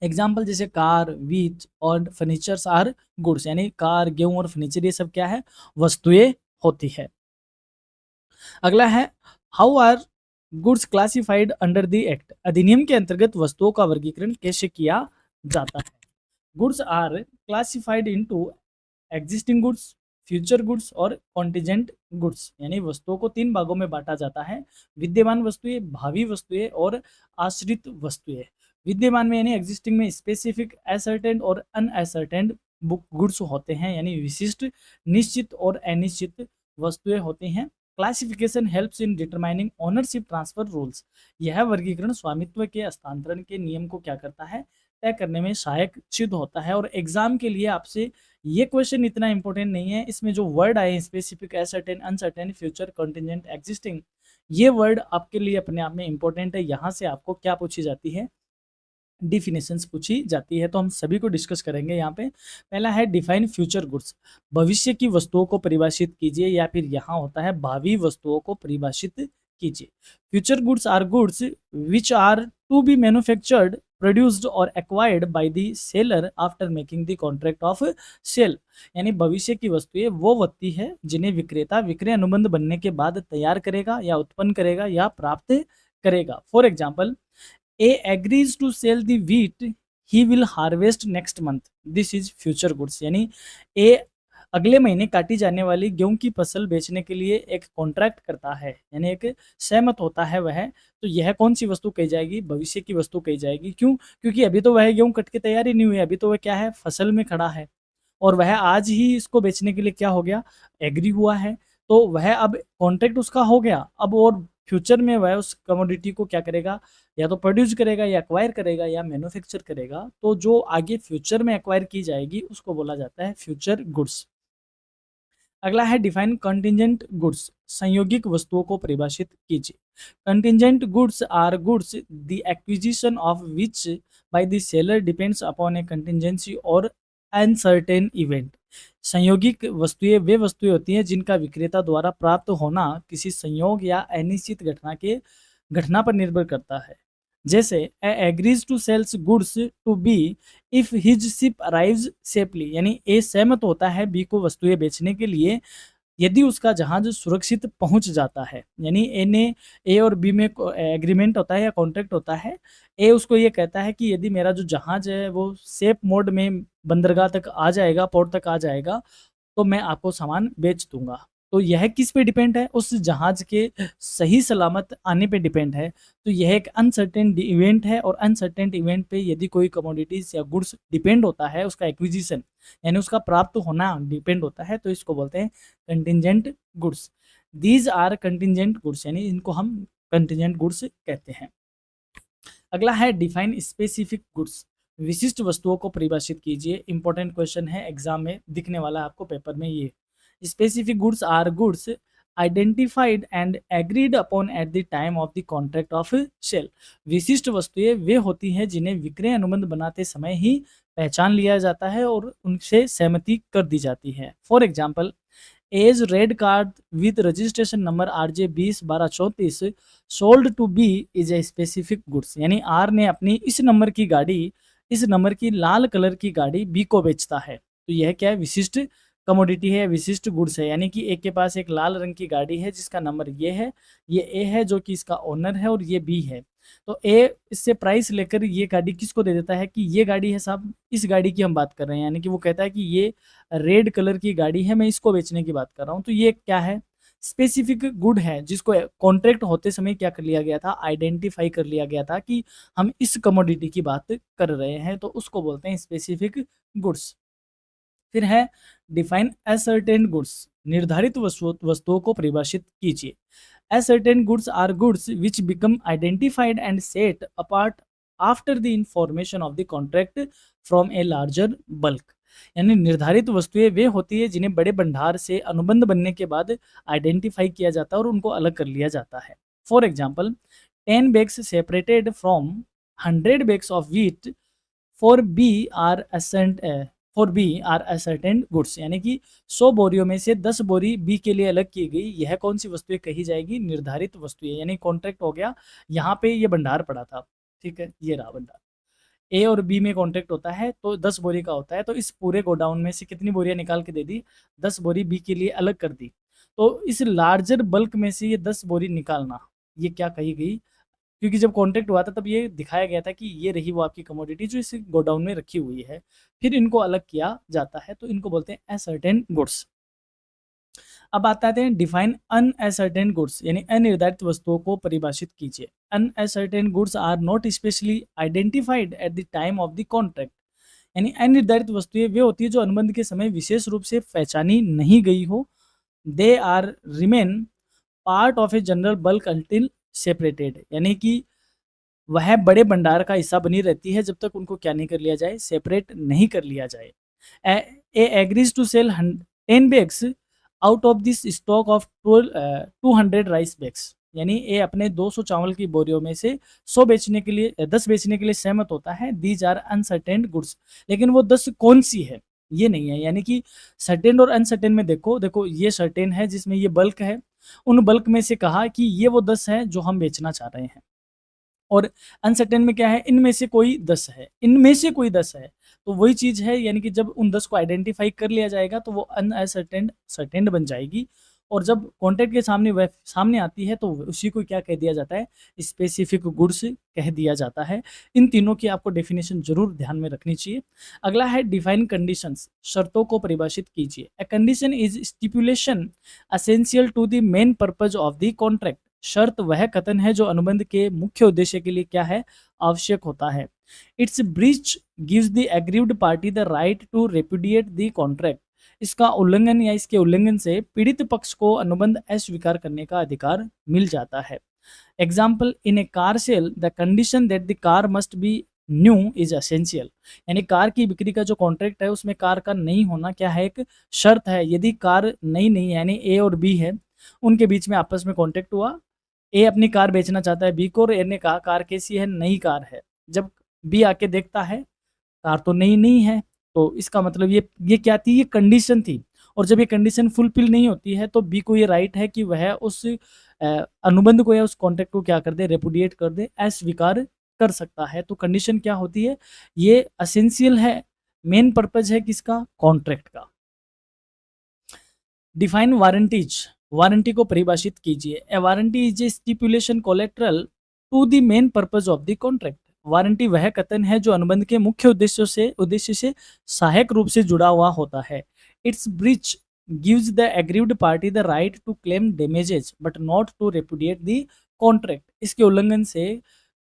एग्जाम्पल जैसे कार, व्हीट और फर्नीचर्स आर गुड्स, यानी कार, गेहूं और फर्नीचर ये सब क्या है, वस्तुएं होती है। अगला है how are goods classified under the act, अधिनियम के अंतर्गत वस्तुओं का वर्गीकरण कैसे किया जाता है। Goods are classified into existing goods, future goods और कॉन्टिजेंट गुड्स, यानी वस्तुओं को 3 भागों में बांटा जाता है, विद्यमान वस्तुएं, भावी वस्तुएं और आश्रित वस्तुएं। विद्यमान में यानी एग्जिस्टिंग में स्पेसिफिक, असर्टेन और अनअसर्टेन गुड्स होते हैं, यानी विशिष्ट, निश्चित और अनिश्चित वस्तुएं होती हैं। Classification helps in determining ownership transfer rules, यह वर्गीकरण स्वामित्व के हस्तांतरण के नियम को क्या करता है, तय करने में सहायक सिद्ध होता है। और एग्जाम के लिए आपसे ये क्वेश्चन इतना इंपॉर्टेंट नहीं है, इसमें जो वर्ड आए specific, ascertain, uncertain, future, contingent, existing, ये वर्ड आपके लिए अपने आप में इंपॉर्टेंट है। यहाँ से आपको क्या पूछी जाती है, डिफिनेशंस पूछी जाती है, तो हम सभी को डिस्कस करेंगे यहाँ पे। पहला है डिफाइन फ्यूचर गुड्स, भविष्य की वस्तुओं को परिभाषित कीजिए, या फिर यहाँ होता है भावी वस्तुओं को परिभाषित कीजिए। Future goods are goods which are to be manufactured, produced और acquired by the seller after making the contract of sale, यानी भविष्य की वस्तुएं वो वस्तु है जिन्हें विक्रेता विक्रय अनुबंध बनने के बाद तैयार करेगा या उत्पन्न करेगा या प्राप्त करेगा। For example, A agrees to sell the wheat he will harvest next month. This is future goods, यानी A अगले महीने काटी जाने वाली गेहूं की फसल बेचने के लिए एक कॉन्ट्रैक्ट करता है, यानी एक सहमत होता है वह, तो यह कौन सी वस्तु कही जाएगी, भविष्य की वस्तु कही जाएगी। क्यों? क्योंकि अभी तो वह गेहूं कट के तैयार ही नहीं हुई, अभी तो वह क्या है, फसल में खड़ा है, और वह आज ही इसको बेचने के लिए क्या हो गया, एग्री हुआ है, तो वह अब कॉन्ट्रैक्ट उसका हो गया। अब और फ्यूचर में वह उस कमोडिटी को क्या करेगा, या तो प्रोड्यूस करेगा या एक्वायर करेगा या मैन्युफैक्चर करेगा, तो जो आगे फ्यूचर में एक्वायर की जाएगी उसको बोला जाता है फ्यूचर गुड्स। अगला है डिफाइन कंटिजेंट गुड्स, संयोगिक वस्तुओं को परिभाषित कीजिए। Contingent goods are goods the acquisition of which by the seller depends upon a contingency और अनसर्टेन इवेंट। संयोगिक वस्तुएं वे वस्तुएं होती हैं जिनका विक्रेता द्वारा प्राप्त होना किसी संयोग या अनिश्चित घटना पर निर्भर करता है। जैसे A agrees to sells goods to be if his ship arrives safely, यानी ए सहमत होता है बी को वस्तुएं बेचने के लिए यदि उसका जहाज सुरक्षित पहुंच जाता है। यानी ए और बी में एग्रीमेंट होता है या कॉन्ट्रैक्ट होता है। ए उसको ये कहता है कि यदि मेरा जो जहाज है वो सेफ मोड में बंदरगाह तक आ जाएगा, पोर्ट तक आ जाएगा, तो मैं आपको सामान बेच दूंगा। तो यह किस पे डिपेंड है? उस जहाज के सही सलामत आने पे डिपेंड है। तो यह एक अनसर्टेन इवेंट है और अनसर्टेन इवेंट पे यदि कोई कमोडिटीज या गुड्स डिपेंड होता है, उसका एक्विजिशन यानी उसका प्राप्त होना डिपेंड होता है, तो इसको बोलते हैं contingent goods. These are contingent goods, यानी इनको हम कंटिजेंट गुड्स कहते हैं। अगला है डिफाइन स्पेसिफिक गुड्स। विशिष्ट वस्तुओं को परिभाषित कीजिए। इंपॉर्टेंट क्वेश्चन है, एग्जाम में दिखने वाला है आपको पेपर में। ये specific goods are goods identified and agreed upon at the time of the contract of sale. विशिष्ट वस्तुएं वे होती हैं जिन्हें विक्रय अनुबंध बनाते समय ही पहचान लिया जाता है और उनसे सहमति कर दी जाती है। For example, as red card with registration number RJ201234 sold to B is a specific goods, यानी आर ने अपनी इस नंबर की गाड़ी, इस नंबर की लाल कलर की गाड़ी बी को बेचता है। तो यह क्या है? विशिष्ट कमोडिटी है, विशिष्ट गुड्स है। यानी कि ए के पास एक लाल रंग की गाड़ी है जिसका नंबर ये है, ये ए है जो कि इसका ओनर है और ये बी है। तो ए इससे प्राइस लेकर ये गाड़ी किसको दे देता है कि ये गाड़ी है साहब, इस गाड़ी की हम बात कर रहे हैं। यानी कि वो कहता है कि ये रेड कलर की गाड़ी है, मैं इसको बेचने की बात कर रहा हूँ। तो ये क्या है? स्पेसिफिक गुड है जिसको कॉन्ट्रैक्ट होते समय क्या कर लिया गया था? आइडेंटिफाई कर लिया गया था कि हम इस कमोडिटी की बात कर रहे हैं, तो उसको बोलते हैं स्पेसिफिक गुड्स। फिर है डिफाइन असर्टेन गुड्स। निर्धारित वस्तुओं को परिभाषित कीजिए। Ascertain goods are goods which become identified and set apart after the information of the contract from a larger bulk. यानी निर्धारित वस्तुएं वे होती है जिन्हें बड़े भंडार से अनुबंध बनने के बाद आइडेंटिफाई किया जाता है और उनको अलग कर लिया जाता है। For example, 10 bags separated from 100 bags of wheat for B are assent for B are ascertain goods. यानी कि 100 बोरियों में से 10 बोरी बी के लिए अलग की गई। यह कौन सी वस्तुएं कही जाएगी? निर्धारित वस्तुएं, यानी कॉन्ट्रैक्ट हो गया। यहाँ पे ये भंडार पड़ा था, ठीक है, ये रहा भंडार। ए और बी में कॉन्ट्रैक्ट होता है तो 10 बोरी का होता है, तो इस पूरे गोडाउन में से कितनी बोरियां निकाल के दे दी? 10 बोरी बी के लिए अलग कर दी। तो इस लार्जर बल्क में से ये 10 बोरी निकालना, ये क्या कही गई? क्योंकि जब कॉन्ट्रैक्ट हुआ था तब ये दिखाया गया था कि ये रही वो आपकी कमोडिटी जो इस गोडाउन में रखी हुई है, फिर इनको अलग किया जाता है, तो इनको बोलते हैं असर्टेन गुड्स। अब आते हैं डिफाइन अनअसर्टेन गुड्स, यानी अनिर्धारित वस्तुओं को परिभाषित कीजिए। Unascertain goods are not specially identified at the time of the contract. यानी अनिर्धारित वस्तुएं वे होती है जो अनुबंध के समय विशेष रूप से पहचानी नहीं गई हो। They are remain part of a general bulk until separated, यानी कि वह बड़े भंडार का हिस्सा बनी रहती है जब तक उनको क्या नहीं कर लिया जाए? सेपरेट नहीं कर लिया जाए। A agrees to sell 10 bags out of this stock of 200 rice bags. यानी ए अपने 200 चावल की बोरियों में से 100 बेचने के लिए 10 बेचने के लिए सहमत होता है। दीज आर अनसर्टेन गुड्स, लेकिन वो 10 कौन सी है ये नहीं है। यानी कि सर्टेन और अनसर्टेन में देखो देखो, ये सर्टेन है जिसमें ये बल्क है, उन बल्क में से कहा कि ये वो 10 है जो हम बेचना चाह रहे हैं। और अनसर्टेन में क्या है? इनमें से कोई 10 है, इनमें से कोई 10 है। तो वही चीज़ है, यानी कि जब उन 10 को आइडेंटिफाई कर लिया जाएगा तो वो अनसर्टेन सर्टेन बन जाएगी। और जब कॉन्ट्रैक्ट के सामने वह सामने आती है तो उसी को क्या कह दिया जाता है? स्पेसिफिक गुड्स कह दिया जाता है। इन तीनों की आपको डेफिनेशन जरूर ध्यान में रखनी चाहिए। अगला है डिफाइन कंडीशंस। शर्तों को परिभाषित कीजिए। A condition is stipulation essential to the main purpose of the contract. शर्त वह कथन है जो अनुबंध के मुख्य उद्देश्य के लिए क्या है? आवश्यक होता है। Its breach gives the aggrieved party the right to repudiate the contract. इसका उल्लंघन या इसके उल्लंघन से पीड़ित पक्ष को अनुबंध अस्वीकार करने का अधिकार मिल जाता है। Example, in a car sale the condition that the car must be new is essential. यानी कार की बिक्री का जो कॉन्ट्रैक्ट है उसमें कार का नहीं होना क्या है? एक शर्त है। यदि कार नई नहीं, यानी ए और बी है, उनके बीच में आपस में कॉन्ट्रैक्ट हुआ, ए अपनी कार बेचना चाहता है बी को और ए ने कहा कार कैसी है? नई कार है। जब बी आके देखता है कार तो नई नहीं है, तो इसका मतलब ये क्या थी? ये कंडीशन थी। और जब ये कंडीशन फुलफिल नहीं होती है तो बी को ये राइट है कि वह उस अनुबंध को या उस कॉन्ट्रैक्ट को क्या कर दे? रेपुडिएट कर दे, अस्वीकार कर सकता है। तो कंडीशन क्या होती है? ये असेंशियल है, मेन पर्पज है किसका? कॉन्ट्रैक्ट का। Define warranties. वारंटी को परिभाषित कीजिए। A warranty is a stipulation collateral to the main purpose of the contract. Warranty वह कथन है जो अनुबंध के मुख्य उद्देश्य से सहायक रूप से जुड़ा हुआ होता है। Its breach gives the aggrieved party the right to claim damages but not to repudiate the contract. इसके उल्लंघन से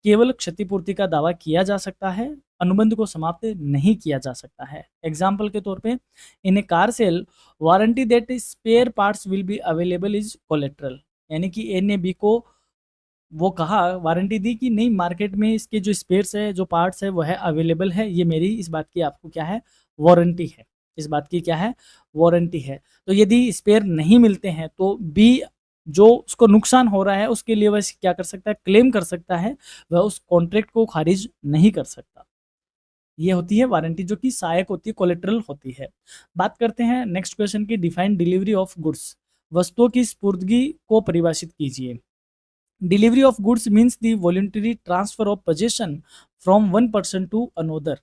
केवल क्षतिपूर्ति का दावा किया जा सकता है, अनुबंध को समाप्त नहीं किया जा सकता है। एग्जाम्पल के तौर पे, in a car sale warranty that spare parts will be available is collateral, यानी कि ए ने बी को वो कहा, वारंटी दी कि नहीं, मार्केट में इसके जो स्पेयर्स है, जो पार्ट्स है, वो है अवेलेबल है, ये मेरी इस बात की आपको क्या है, वारंटी है। इस बात की क्या है, वारंटी है। तो यदि स्पेयर नहीं मिलते हैं तो बी जो उसको नुकसान हो रहा है उसके लिए वह क्या कर सकता है, क्लेम कर सकता है, वह उस कॉन्ट्रैक्ट को खारिज नहीं कर सकता। ये होती है वारंटी जो कि सहायक होती है, कोलेट्रल होती है। बात करते हैं नेक्स्ट क्वेश्चन की, डिफाइन डिलीवरी ऑफ गुड्स। वस्तुओं की स्पुर्दगी को परिभाषित कीजिए। Delivery of goods means the voluntary transfer of possession from one person to another.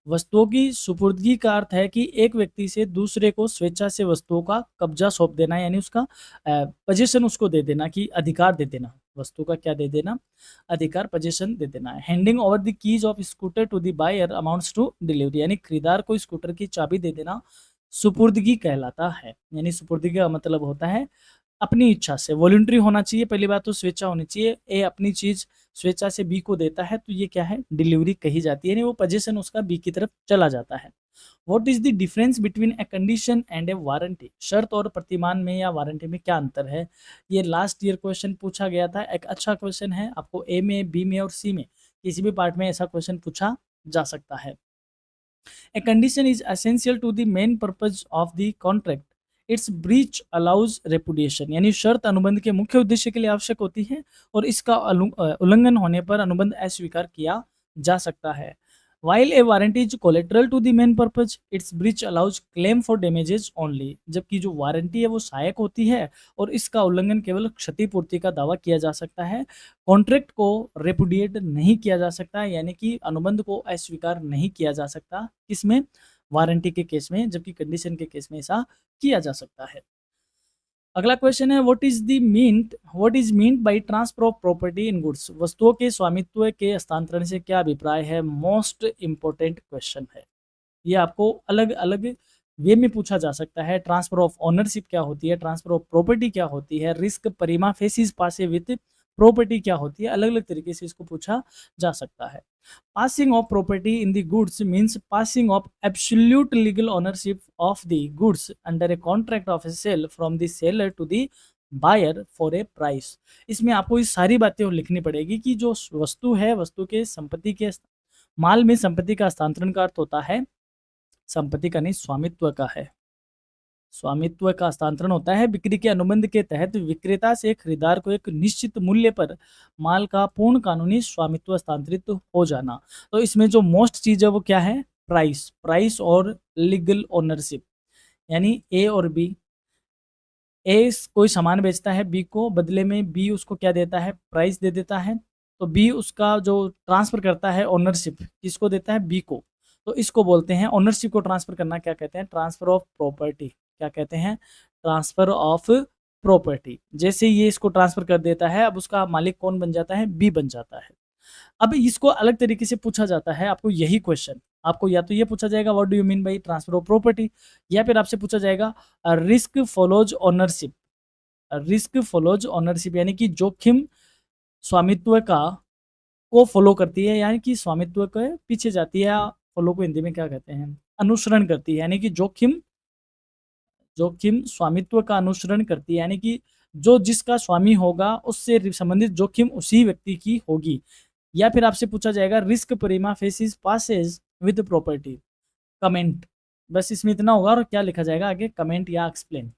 वस्तुओं की सुपुर्दगी का अर्थ है कि एक व्यक्ति से दूसरे को स्वेच्छा से वस्तुओं का कब्जा सौंप देना, यानी उसका पोजेशन उसको दे देना, कि अधिकार दे देना, वस्तु का क्या दे देना, अधिकार, पोजेशन दे देना। Handing over the keys of scooter to the buyer amounts to delivery, यानी खरीदार को स्कूटर की चाबी दे देना सुपुर्दगी कहलाता है। यानी सुपुर्दगी का मतलब होता है अपनी इच्छा से, वॉलंटरी होना चाहिए, पहली बात तो स्वेच्छा होनी चाहिए। ए अपनी चीज स्वेच्छा से बी को देता है तो ये क्या है, डिलीवरी कही जाती है, यानी वो पोजीशन उसका बी की तरफ चला जाता है। What is the difference between a condition and A warranty. शर्त और प्रतिमान में या वारंटी में क्या अंतर है। ये लास्ट ईयर क्वेश्चन पूछा गया था, एक अच्छा क्वेश्चन है, आपको ए में, बी में और सी में किसी भी पार्ट में ऐसा क्वेश्चन पूछा जा सकता है। A condition is essential to the main purpose of the contract, its breach allows repudiation, यानी शर्त अनुबंध के मुख्य उद्देश्य के लिए आवश्यक होती है और इसका उल्लंघन होने पर अनुबंध अस्वीकार किया जा सकता है। While a warranty is collateral to the main purpose, its breach allows claim for damages only, जबकि जो वारंटी है वो सहायक होती है और इसका उल्लंघन केवल क्षतिपूर्ति का दावा किया जा सकता है, कॉन्ट्रैक्ट को रेपुडिएट नहीं किया जा सकता, यानी कि अनुबंध को अस्वीकार नहीं किया जा सकता, किसमें, वारंटी के केस में, जबकि कंडीशन के केस में ऐसा किया जा सकता है। अगला क्वेश्चन है, what is meant by transfer of property in goods. वस्तुओं के स्वामित्व के हस्तांतरण से क्या अभिप्राय है, मोस्ट इंपॉर्टेंट क्वेश्चन है। ये आपको अलग अलग वे में पूछा जा सकता है। ट्रांसफर ऑफ ओनरशिप क्या होती है, ट्रांसफर ऑफ प्रॉपर्टी क्या होती है, रिस्क प्रीमा फेसिस पासे विथ प्रॉपर्टी क्या होती है, अलग अलग तरीके से इसको पूछा जा सकता है। Passing of property in the goods means passing of absolute legal ownership of the goods under a contract of a sale from the seller to the buyer for a price. इसमें आपको ये सारी बातें लिखनी पड़ेगी कि जो वस्तु है, वस्तु के संपत्ति के, माल में संपत्ति का हस्तांतरण का अर्थ होता है, संपत्ति का नहीं, स्वामित्व का है, स्वामित्व का हस्तांतरण होता है। बिक्री के अनुबंध के तहत विक्रेता से खरीदार को एक निश्चित मूल्य पर माल का पूर्ण कानूनी स्वामित्व हस्तांतरित हो जाना। तो इसमें जो मोस्ट चीज है वो क्या है, प्राइस, प्राइस और लीगल ओनरशिप, यानी ए और बी। ए कोई सामान बेचता है बी को, बदले में बी उसको क्या देता है, प्राइस दे देता है, तो बी उसका जो ट्रांसफर करता है ओनरशिप, किसको देता है, बी को। तो इसको बोलते हैं, ओनरशिप को ट्रांसफर करना क्या कहते हैं, ट्रांसफर ऑफ प्रॉपर्टी। क्या कहते हैं, ट्रांसफर ऑफ प्रॉपर्टी। जैसे ये इसको ट्रांसफर कर देता है, अब उसका मालिक कौन बन जाता है, बी बन जाता है। अब इसको अलग तरीके से पूछा जाता है, आपको यही क्वेश्चन, आपको या तो ये पूछा जाएगा what do you mean by transfer of property, या फिर आपसे पूछा जाएगा risk follows ownership. Risk follows ownership यानी कि जोखिम स्वामित्व का को फॉलो करती है, यानी कि स्वामित्व के पीछे जाती है। फॉलो को हिंदी में क्या कहते हैं, अनुसरण करती है, यानी कि जोखिम, जोखिम स्वामित्व का अनुसरण करती है, यानी कि जो जिसका स्वामी होगा उससे संबंधित जोखिम उसी व्यक्ति की होगी। या फिर आपसे पूछा जाएगा risk prima facie passes with property, comment, बस इसमें इतना होगा और क्या लिखा जाएगा आगे, कमेंट या एक्सप्लेन।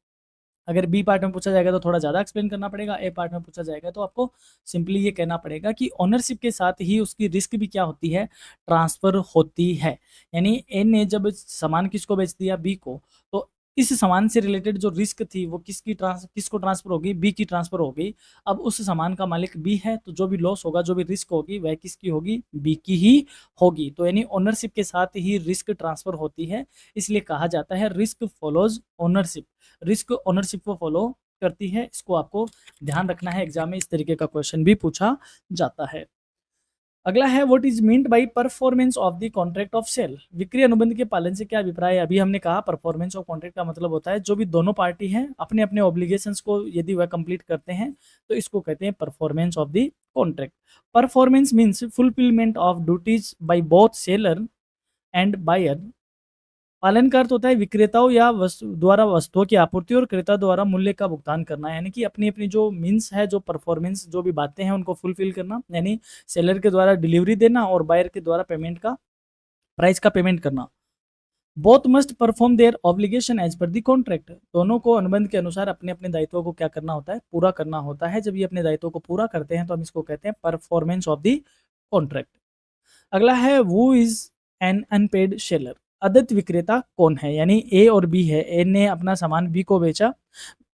अगर बी पार्ट में पूछा जाएगा तो थोड़ा ज़्यादा एक्सप्लेन करना पड़ेगा, ए पार्ट में पूछा जाएगा तो आपको सिंपली ये कहना पड़ेगा कि ओनरशिप के साथ ही उसकी रिस्क भी क्या होती है, ट्रांसफर होती है। यानी ए ने जब सामान किसको बेच दिया, बी को, तो इस सामान से रिलेटेड जो रिस्क थी वो किसको ट्रांसफर होगी, बी की ट्रांसफर होगी। अब उस सामान का मालिक बी है तो जो भी लॉस होगा, जो भी रिस्क होगी, वह किसकी होगी, बी की ही होगी। तो यानी ओनरशिप के साथ ही रिस्क ट्रांसफर होती है, इसलिए कहा जाता है risk follows ownership. Risk ownership को फॉलो करती है, इसको आपको ध्यान रखना है, एग्जाम में इस तरीके का क्वेश्चन भी पूछा जाता है। अगला है what is meant by performance of the contract of sale. विक्रय अनुबंध के पालन से क्या अभिप्राय है? अभी हमने कहा परफॉर्मेंस ऑफ कॉन्ट्रैक्ट का मतलब होता है जो भी दोनों पार्टी हैं अपने अपने ऑब्लिगेशंस को यदि वह कंप्लीट करते हैं तो इसको कहते हैं performance of the contract. Performance means fulfilment of duties by both seller and buyer. पालन का अर्थ होता है विक्रेताओं या द्वारा वस्तुओं की आपूर्ति और क्रेता द्वारा मूल्य का भुगतान करना, यानी कि अपनी अपनी जो मीन्स है, जो परफॉर्मेंस, जो भी बातें हैं उनको फुलफिल करना, यानी सेलर के द्वारा डिलीवरी देना और बायर के द्वारा पेमेंट का प्राइस का पेमेंट करना। Both must perform their obligation as per the contract. दोनों को अनुबंध के अनुसार अपने अपने दायित्वों को क्या करना होता है? पूरा करना होता है। जब ये अपने दायित्वों को पूरा करते हैं तो हम इसको कहते हैं परफॉर्मेंस ऑफ द कॉन्ट्रैक्ट। अगला है वो इज एन अनपेड सेलर। अदत्त विक्रेता कौन है? यानी ए और बी है। ए ने अपना सामान बी को बेचा,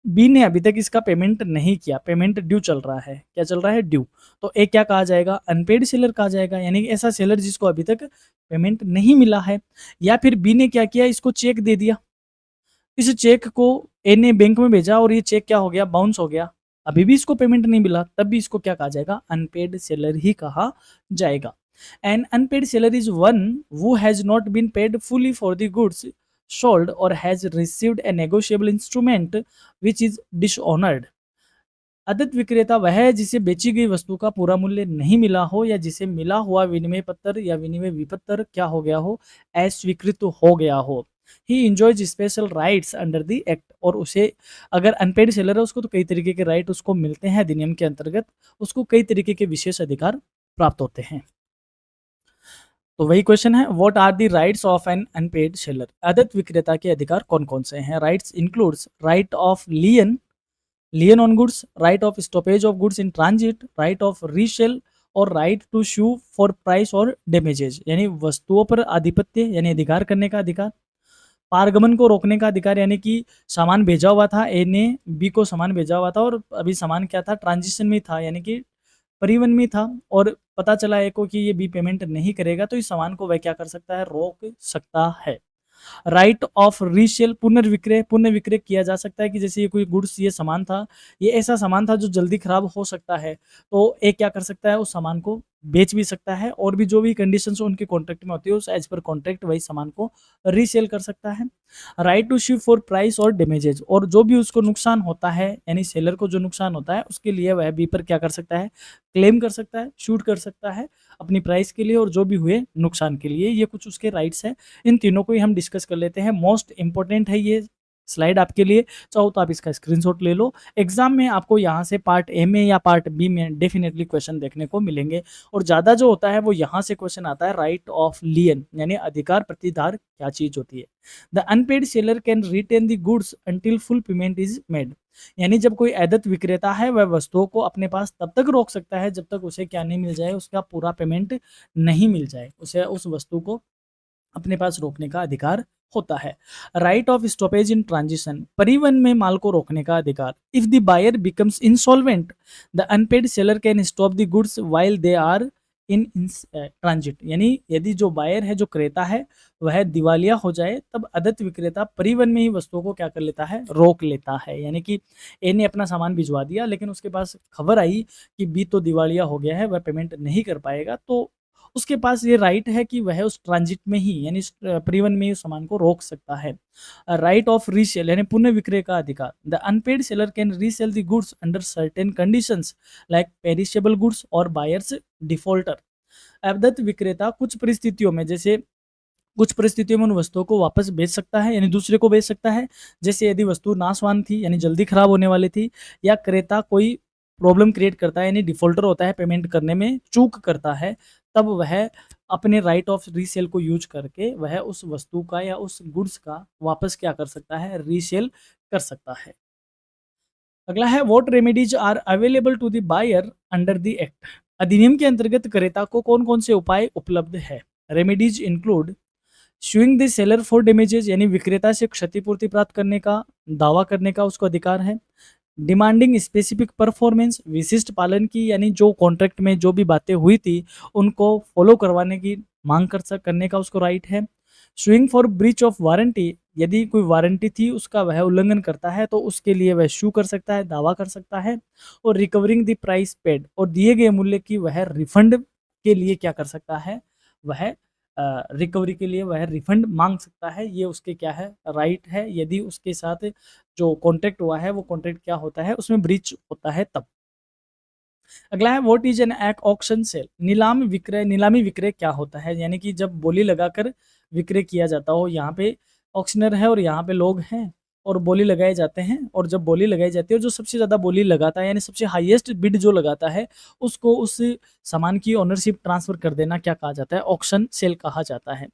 बी ने अभी तक इसका पेमेंट नहीं किया, पेमेंट ड्यू चल रहा है। क्या चल रहा है? ड्यू। तो ए क्या कहा जाएगा? अनपेड सेलर कहा जाएगा, यानी कि ऐसा सेलर जिसको अभी तक पेमेंट नहीं मिला है। या फिर बी ने क्या किया? इसको चेक दे दिया, इस चेक को ए ने बैंक में भेजा और ये चेक क्या हो गया? बाउंस हो गया, अभी भी इसको पेमेंट नहीं मिला, तब भी इसको क्या कहा जाएगा? अनपेड सेलर ही कहा जाएगा। An unpaid seller is one who has not been paid fully for the goods sold or has received a negotiable instrument which is dishonored। अदत्त विक्रेता वह है जिसे बेची गई वस्तु का पूरा मूल्य नहीं मिला हो या जिसे मिला हुआ विनिमय पत्र या विनिमय विपत्र क्या हो गया हो? अस्वीकृत हो गया हो। He enjoys special rights under the act. और उसे, अगर अनपेड सेलर है उसको तो कई तरीके के राइट उसको मिलते हैं अधिनियम के अंतर्गत, उसको कई तरीके के विशेष अधिकार प्राप्त होते हैं। तो वही क्वेश्चन है, what are the rights of an unpaid seller. अदत्त विक्रेता के अधिकार कौन कौन से हैं? Rights includes right of lien on goods, right of stoppage of goods in transit, right of resale और right to sue for price और डैमेजेज, यानी वस्तुओं पर आधिपत्य यानी अधिकार करने का अधिकार, पारगमन को रोकने का अधिकार, यानी कि सामान भेजा हुआ था, ए ने बी को सामान भेजा हुआ था और अभी सामान क्या था? ट्रांजिशन में था, यानी कि परिवहन में था और पता चला ए को कि ये बी पेमेंट नहीं करेगा, तो इस सामान को वह क्या कर सकता है? रोक सकता है। राइट ऑफ रीसेल, पुनर्विक्रय, पुनर्विक्रय किया जा सकता है कि जैसे ये कोई गुड्स, ये सामान था, ये ऐसा सामान था जो जल्दी खराब हो सकता है, तो एक क्या कर सकता है? उस सामान को बेच भी सकता है और भी जो भी कंडीशंस उनके कॉन्ट्रैक्ट में होती है उस एज पर कॉन्ट्रैक्ट वही सामान को रीसेल कर सकता है। Right to ship for price और डैमेजेज, और जो भी उसको नुकसान होता है यानी सेलर को जो नुकसान होता है उसके लिए वह बी पर क्या कर सकता है? क्लेम कर सकता है, शूट कर सकता है अपनी प्राइस के लिए और जो भी हुए नुकसान के लिए। ये कुछ उसके राइट्स है। इन तीनों को ही हम डिस्कस कर लेते हैं। मोस्ट इंपॉर्टेंट है ये स्लाइड आपके लिए, चाहो तो आप इसका स्क्रीनशॉट ले लो। एग्जाम में आपको यहाँ से पार्ट ए में या पार्ट बी में डेफिनेटली क्वेश्चन देखने को मिलेंगे और ज़्यादा जो होता है वो यहाँ से क्वेश्चन आता है। राइट ऑफ लियन यानी अधिकार प्रतिधार क्या चीज होती है? The unpaid seller can retain the goods until full payment is made, यानी जब कोई अदत्त विक्रेता है वह वस्तुओं को अपने पास तब तक रोक सकता है जब तक उसे क्या नहीं मिल जाए? उसका पूरा पेमेंट नहीं मिल जाए, उसे उस वस्तु को अपने पास रोकने का अधिकार होता है। Right of stoppage in transition, परिवहन में माल को रोकने का अधिकार। If the buyer becomes insolvent the unpaid seller can stop the goods while they are in transit, यानी यदि जो बायर है, जो क्रेता है, वह दिवालिया हो जाए तब अदत्त विक्रेता परिवहन में ही वस्तुओं को क्या कर लेता है? रोक लेता है। यानी कि ए ने अपना सामान भिजवा दिया लेकिन उसके पास खबर आई कि बी तो दिवालिया हो गया है, वह पेमेंट नहीं कर पाएगा, तो उसके पास ये राइट है कि वह उस ट्रांजिट में ही यानी परिवहन में ही उस सामान को रोक सकता है। राइट ऑफ रीसेल यानी पुनः विक्रय का अधिकार। The unpaid seller can resell the goods under certain conditions like perishable goods और बायर्स डिफॉल्टर। अवदत्त विक्रेता कुछ परिस्थितियों में, जैसे कुछ परिस्थितियों में उन वस्तुओं को वापस बेच सकता है यानी दूसरे को बेच सकता है, जैसे यदि वस्तु नाशवान थी यानी जल्दी खराब होने वाली थी, या क्रेता कोई प्रॉब्लम क्रिएट करता है यानी डिफॉल्टर होता है, पेमेंट करने में चूक करता है, तब वह अपने राइट ऑफ रीसेल को यूज करके वह उस वस्तु का या उस गुड्स का वापस क्या कर सकता है? रीसेल कर सकता है। अगला है what remedies are available to the buyer under the act. अधिनियम के अंतर्गत क्रेता को कौन कौन से उपाय उपलब्ध है? Remedies include sewing the seller for damages, यानी विक्रेता से क्षतिपूर्ति प्राप्त करने का दावा करने का उसको अधिकार है। डिमांडिंग स्पेसिफिक परफॉर्मेंस, विशिष्ट पालन की, यानी जो कॉन्ट्रैक्ट में जो भी बातें हुई थी उनको फॉलो करवाने की मांग करने का उसको राइट है। Sewing for breach of warranty, यदि कोई वारंटी थी उसका वह उल्लंघन करता है तो उसके लिए वह शू कर सकता है, दावा कर सकता है। और रिकवरिंग द प्राइस पेड, और दिए गए मूल्य की वह रिफंड के लिए क्या कर सकता है, वह रिकवरी के लिए वह रिफंड मांग सकता है। ये उसके क्या है, राइट है, यदि उसके साथ जो कॉन्ट्रैक्ट हुआ है वो कॉन्ट्रैक्ट क्या होता है, उसमें ब्रीच होता है तब। अगला है what is an act auction sale. नीलामी विक्रय क्या होता है, यानी कि जब बोली लगाकर विक्रय किया जाता हो। यहाँ पे ऑक्शनर है और यहाँ पे लोग हैं और बोली लगाए जाते हैं, और जब बोली लगाई जाती है और जो सबसे ज़्यादा बोली लगाता है यानी सबसे हाईएस्ट बिड जो लगाता है उसको उस सामान की ओनरशिप ट्रांसफर कर देना क्या कहा जाता है, ऑक्शन सेल कहा जाता है।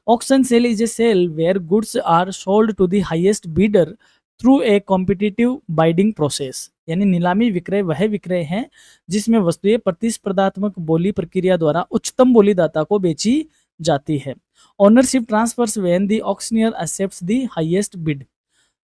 Auction sale is a sale where goods are sold to the highest bidder through a competitive bidding process. यानी नीलामी विक्रय वह विक्रय है जिसमें वस्तुएं प्रतिस्पर्धात्मक बोली प्रक्रिया द्वारा उच्चतम बोलीदाता को बेची जाती है। Ownership transfers when the auctioneer accepts the highest bid.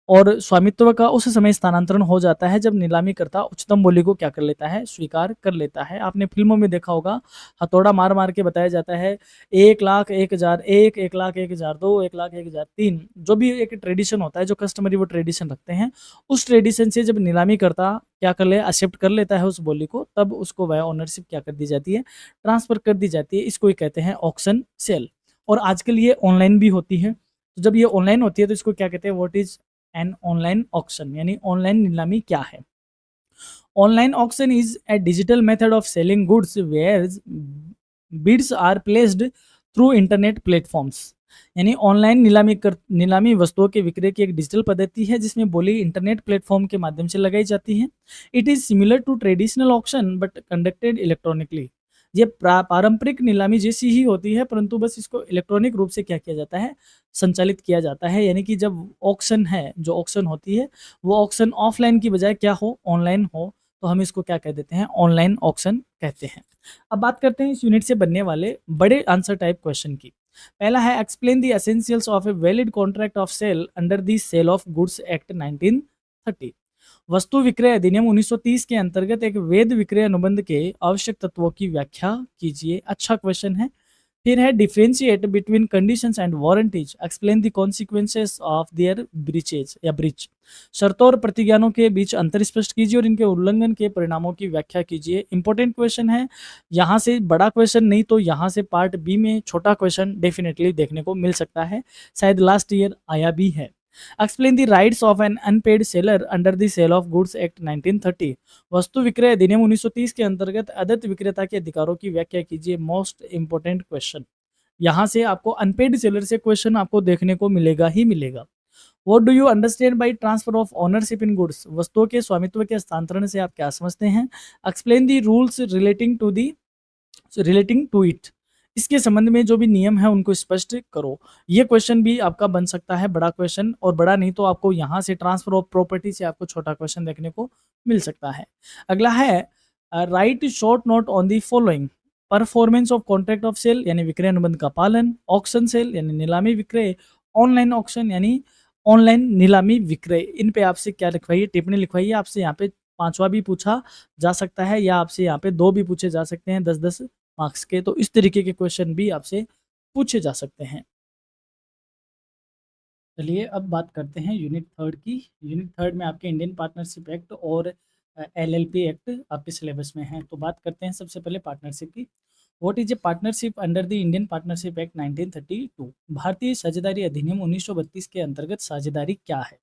और स्वामित्व का उस समय स्थानांतरण हो जाता है जब नीलामी करता उच्चतम बोली को क्या कर लेता है, स्वीकार कर लेता है। आपने फिल्मों में देखा होगा, हथौड़ा मार मार के बताया जाता है 1,00,000, 1,000 1, 1,00,000 1,000 2, 1,00,000 1,000 3। जो भी एक ट्रेडिशन होता है, जो कस्टमरी वो ट्रेडिशन रखते हैं, उस ट्रेडिशन से जब नीलामी करता क्या कर ले, एक्सेप्ट कर लेता है उस बोली को, तब उसको वह ओनरशिप क्या कर दी जाती है, ट्रांसफर कर दी जाती है। इसको ही कहते हैं ऑक्शन सेल। और आजकल ये ऑनलाइन भी होती है। तो जब ये ऑनलाइन होती है तो इसको क्या कहते हैं, what is an online auction, यानी ऑनलाइन नीलामी क्या है। Online auction is a digital method of selling goods where bids are placed through internet platforms. यानी ऑनलाइन नीलामी वस्तुओं के विक्रय की एक डिजिटल पद्धति है जिसमें बोली इंटरनेट प्लेटफॉर्म के माध्यम से लगाई जाती है। It is similar to traditional auction but conducted electronically. ये पारंपरिक नीलामी जैसी ही होती है, परंतु बस इसको इलेक्ट्रॉनिक रूप से क्या किया जाता है, संचालित किया जाता है। यानी कि जब ऑक्शन है, जो ऑक्शन होती है वो ऑक्शन ऑफलाइन की बजाय क्या हो, ऑनलाइन हो, तो हम इसको क्या कह देते हैं, ऑनलाइन ऑक्शन कहते हैं। अब बात करते हैं इस यूनिट से बनने वाले बड़े आंसर टाइप क्वेश्चन की। पहला है explain the essentials of a valid contract of sale under the sale of goods act 1930। वस्तु विक्रय अधिनियम 1930 के अंतर्गत एक वैध विक्रय अनुबंध के आवश्यक तत्वों की व्याख्या कीजिए। अच्छा क्वेश्चन है। फिर है differentiate between conditions and warranties, explain the consequences of their breaches या ब्रीच। शर्तों और प्रतिज्ञानों के बीच अंतर स्पष्ट कीजिए और इनके उल्लंघन के परिणामों की व्याख्या कीजिए। इंपॉर्टेंट क्वेश्चन है। यहाँ से बड़ा क्वेश्चन नहीं तो यहाँ से पार्ट बी में छोटा क्वेश्चन डेफिनेटली देखने को मिल सकता है, शायद लास्ट ईयर आया भी है। Explain the rights of an unpaid seller under the sale of goods act 1930। वस्तु विक्रय अधिनियम 1930 के अंतर्गत अदत्त विक्रेता के अधिकारों की व्याख्या कीजिए। Most important question. यहाँ से आपको अनपेड सेलर से क्वेश्चन आपको देखने को मिलेगा ही मिलेगा। What do you understand by transfer of ownership in goods. वस्तुओं के स्वामित्व के हस्तांतरण से आप क्या समझते हैं। Explain the rules relating to it. इसके संबंध में जो भी नियम है उनको स्पष्ट करो। ये क्वेश्चन भी आपका बन सकता है बड़ा क्वेश्चन, और बड़ा नहीं तो आपको यहाँ से ट्रांसफर ऑफ प्रॉपर्टी से आपको छोटा क्वेश्चन देखने को मिल सकता है। अगला है write short note on the following. Performance of contract of sale यानी विक्रय अनुबंध का पालन, ऑक्शन सेल यानी नीलामी विक्रय, ऑनलाइन ऑक्शन यानी ऑनलाइन नीलामी विक्रय। इन पे आपसे क्या लिखवाइए, टिप्पणी लिखवाइए। आपसे यहाँ पे पांचवा भी पूछा जा सकता है या आपसे यहाँ पे 2 भी पूछे जा सकते हैं 10-10 मार्क्स के। तो इस तरीके के क्वेश्चन भी आपसे पूछे जा सकते हैं। चलिए अब बात करते हैं यूनिट 3 की। यूनिट 3 में आपके इंडियन पार्टनरशिप एक्ट और एलएलपी एक्ट आपके सिलेबस में है। तो बात करते हैं सबसे पहले पार्टनरशिप की। What is A partnership under the Indian partnership act 1932। भारतीय साझेदारी अधिनियम 1932 के अंतर्गत साझेदारी क्या है।